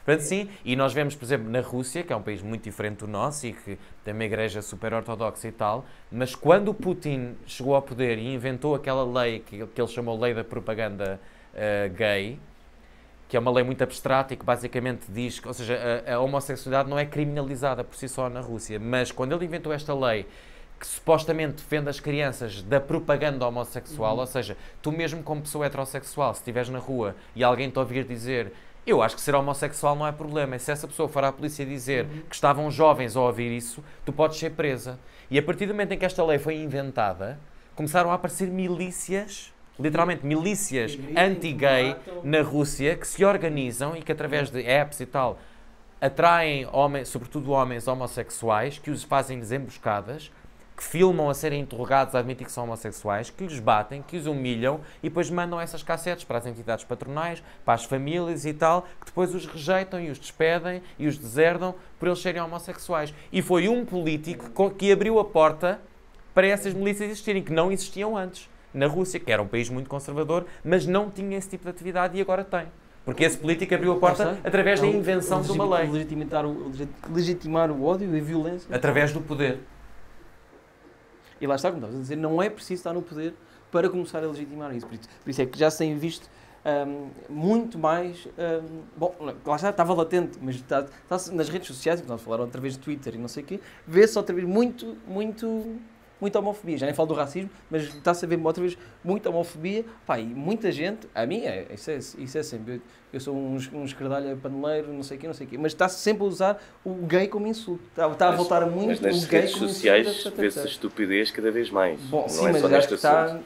portanto, sim. E nós vemos, por exemplo, na Rússia, que é um país muito diferente do nosso e que tem uma igreja super ortodoxa e tal, mas quando o Putin chegou ao poder e inventou aquela lei que ele chamou Lei da Propaganda Gay, que é uma lei muito abstrata e que basicamente diz que, ou seja, a homossexualidade não é criminalizada por si só na Rússia, mas quando ele inventou esta lei que supostamente defende as crianças da propaganda homossexual, ou seja, tu mesmo como pessoa heterossexual, se estiveres na rua e alguém te ouvir dizer Eu acho que ser homossexual não é problema. E se essa pessoa for à polícia dizer que estavam jovens a ouvir isso, tu podes ser presa. E a partir do momento em que esta lei foi inventada, começaram a aparecer milícias, literalmente milícias anti-gay na Rússia, que se organizam e que através de apps e tal, atraem homens, sobretudo homens homossexuais, que os fazem desemboscadas, que filmam a serem interrogados a admitir que são homossexuais, que lhes batem, que os humilham e depois mandam essas cassetes para as entidades patronais, para as famílias e tal, que depois os rejeitam e os despedem e os deserdam por eles serem homossexuais. E foi um político que abriu a porta para essas milícias existirem, que não existiam antes, na Rússia, que era um país muito conservador, mas não tinha esse tipo de atividade e agora tem. Porque esse político abriu a porta através da invenção de uma lei. Legitimar o ódio e a violência. Através do poder. E lá está, como estavas a dizer, não é preciso estar no poder para começar a legitimar isso. Por isso é que já se tem visto muito mais... bom, lá está, estava latente, mas está nas redes sociais, que nós falaram através de Twitter e não sei o quê, vê-se outra vez muita homofobia. Já nem falo do racismo, mas está-se a ver outra vez muita homofobia. Pá, e muita gente, a mim, isso é sempre. Eu sou um escardalha paneleiro, não sei o quê, mas está-se sempre a usar o gay como insulto. Está a voltar muito mas nas o gay redes como sociais insulto. vês a estupidez cada vez mais. Bom, não sim, é mas só acho neste que assunto.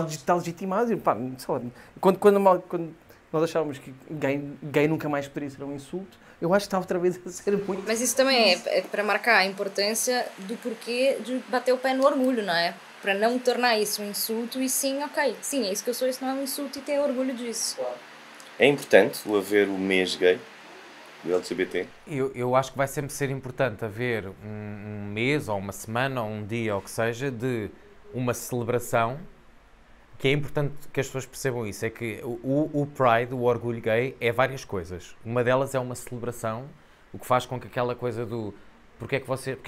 está legitimado. Pá, sei lá, quando nós achávamos que gay nunca mais poderia ser um insulto, eu acho que está outra vez a ser muito... Mas isso também é para marcar a importância do porquê de bater o pé no orgulho, não é? Para não tornar isso um insulto e sim, ok, sim, é isso que eu sou, isso não é um insulto e ter orgulho disso. É importante o haver o mês gay do LGBT? Eu acho que vai sempre ser importante haver um mês, ou uma semana, ou um dia, ou o que seja, de uma celebração, que é importante que as pessoas percebam isso, é que o Pride, o orgulho gay, é várias coisas. Uma delas é uma celebração, o que faz com que aquela coisa do porque é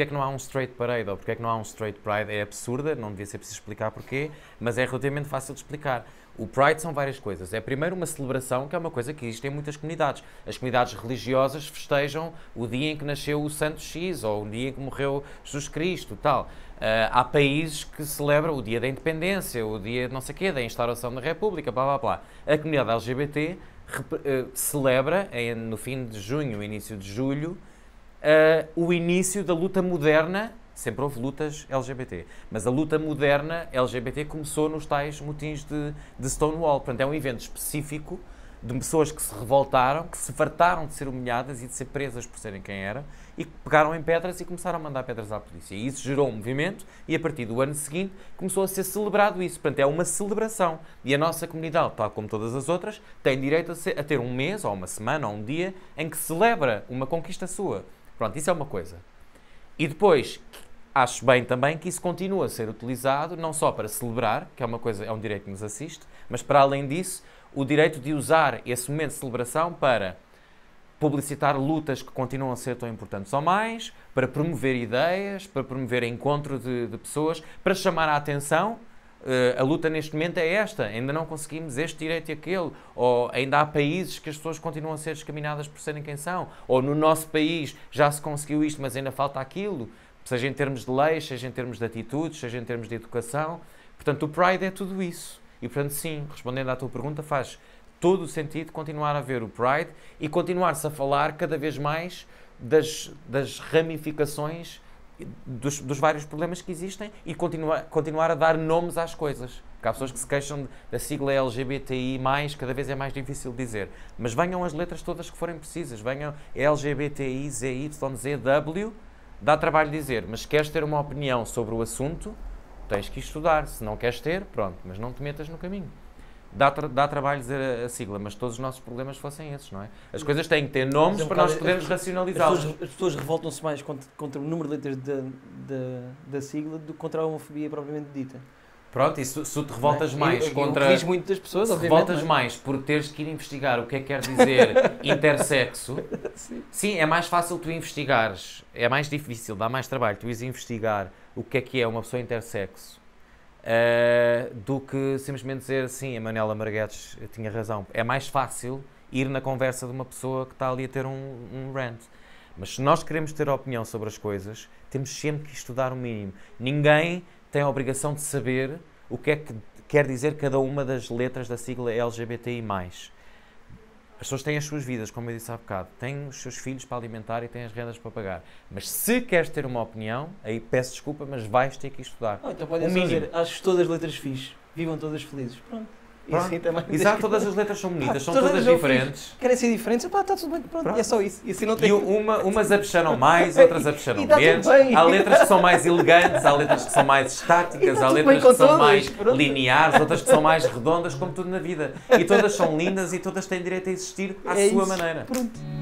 que não há um straight parade ou porque é que não há um straight pride é absurda, não devia ser preciso explicar porquê, mas é relativamente fácil de explicar. O Pride são várias coisas. É primeiro uma celebração, que é uma coisa que existe em muitas comunidades. As comunidades religiosas festejam o dia em que nasceu o Santo X ou o dia em que morreu Jesus Cristo, tal. Há países que celebram o dia da independência, o dia não sei quê, da instauração da República, blá blá blá. A comunidade LGBT celebra, no fim de junho, início de julho, o início da luta moderna. Sempre houve lutas LGBT, mas a luta moderna LGBT começou nos tais motins de Stonewall. Portanto, é um evento específico de pessoas que se revoltaram, que se fartaram de ser humilhadas e de ser presas por serem quem eram, e que pegaram em pedras e começaram a mandar pedras à polícia. E isso gerou um movimento, e a partir do ano seguinte começou a ser celebrado isso. Portanto, é uma celebração. E a nossa comunidade, tal como todas as outras, tem direito a ter um mês, ou uma semana, ou um dia, em que celebra uma conquista sua. Pronto, isso é uma coisa. E depois, acho bem também que isso continua a ser utilizado, não só para celebrar, que é uma coisa, é um direito que nos assiste, mas para além disso, o direito de usar esse momento de celebração para publicitar lutas que continuam a ser tão importantes ou mais, para promover ideias, para promover encontro de pessoas, para chamar a atenção. A luta neste momento é esta, ainda não conseguimos este direito e aquele, ou ainda há países que as pessoas continuam a ser discriminadas por serem quem são, ou no nosso país já se conseguiu isto, mas ainda falta aquilo, seja em termos de leis, seja em termos de atitudes, seja em termos de educação. Portanto, o Pride é tudo isso. E, portanto, sim, respondendo à tua pergunta, faz todo o sentido continuar a ver o Pride e continuar-se a falar cada vez mais das ramificações dos vários problemas que existem e continuar a dar nomes às coisas. Porque há pessoas que se queixam da sigla LGBTI+, cada vez é mais difícil de dizer. Mas venham as letras todas que forem precisas. Venham LGBTI, ZY, ZW. Dá trabalho dizer, mas se queres ter uma opinião sobre o assunto, tens que estudar. Se não queres ter, pronto, mas não te metas no caminho. Dá trabalho dizer a sigla, mas todos os nossos problemas fossem esses, não é? As coisas têm que ter nomes para nós podermos racionalizá-los. As pessoas revoltam-se mais contra o número de letras da sigla do que contra a homofobia propriamente dita. Pronto, e se te revoltas mais contra... Eu fiz muitas pessoas, se obviamente. revoltas mais por teres que ir investigar o que é que quer dizer intersexo, sim, é mais fácil tu investigares, é mais difícil, dá mais trabalho tu ires investigar o que é uma pessoa intersexo, do que simplesmente dizer assim, a Manuela Marguetes tinha razão. É mais fácil ir na conversa de uma pessoa que está ali a ter um rant. Mas se nós queremos ter opinião sobre as coisas, temos sempre que estudar o mínimo. Ninguém tem a obrigação de saber o que é que quer dizer cada uma das letras da sigla LGBTI+. As pessoas têm as suas vidas, como eu disse há bocado, têm os seus filhos para alimentar e têm as rendas para pagar. Mas se queres ter uma opinião, aí peço desculpa, mas vais ter que estudar. Então podem só dizer, acho todas as letras fixe, vivam todas felizes. Pronto. E assim também Exato, todas as letras são bonitas, são todas todas são diferentes. querem ser diferentes, pá, está tudo bem, pronto. E é só isso. E assim não tem... E umas apexanam mais, outras apexanam E tá tudo menos. bem. Há letras que são mais elegantes, há letras que são mais estáticas, tá há tudo letras bem com que são todas, mais pronto. lineares, outras que são mais redondas, como tudo na vida. E todas são lindas e todas têm direito a existir à É sua isso. maneira. Pronto.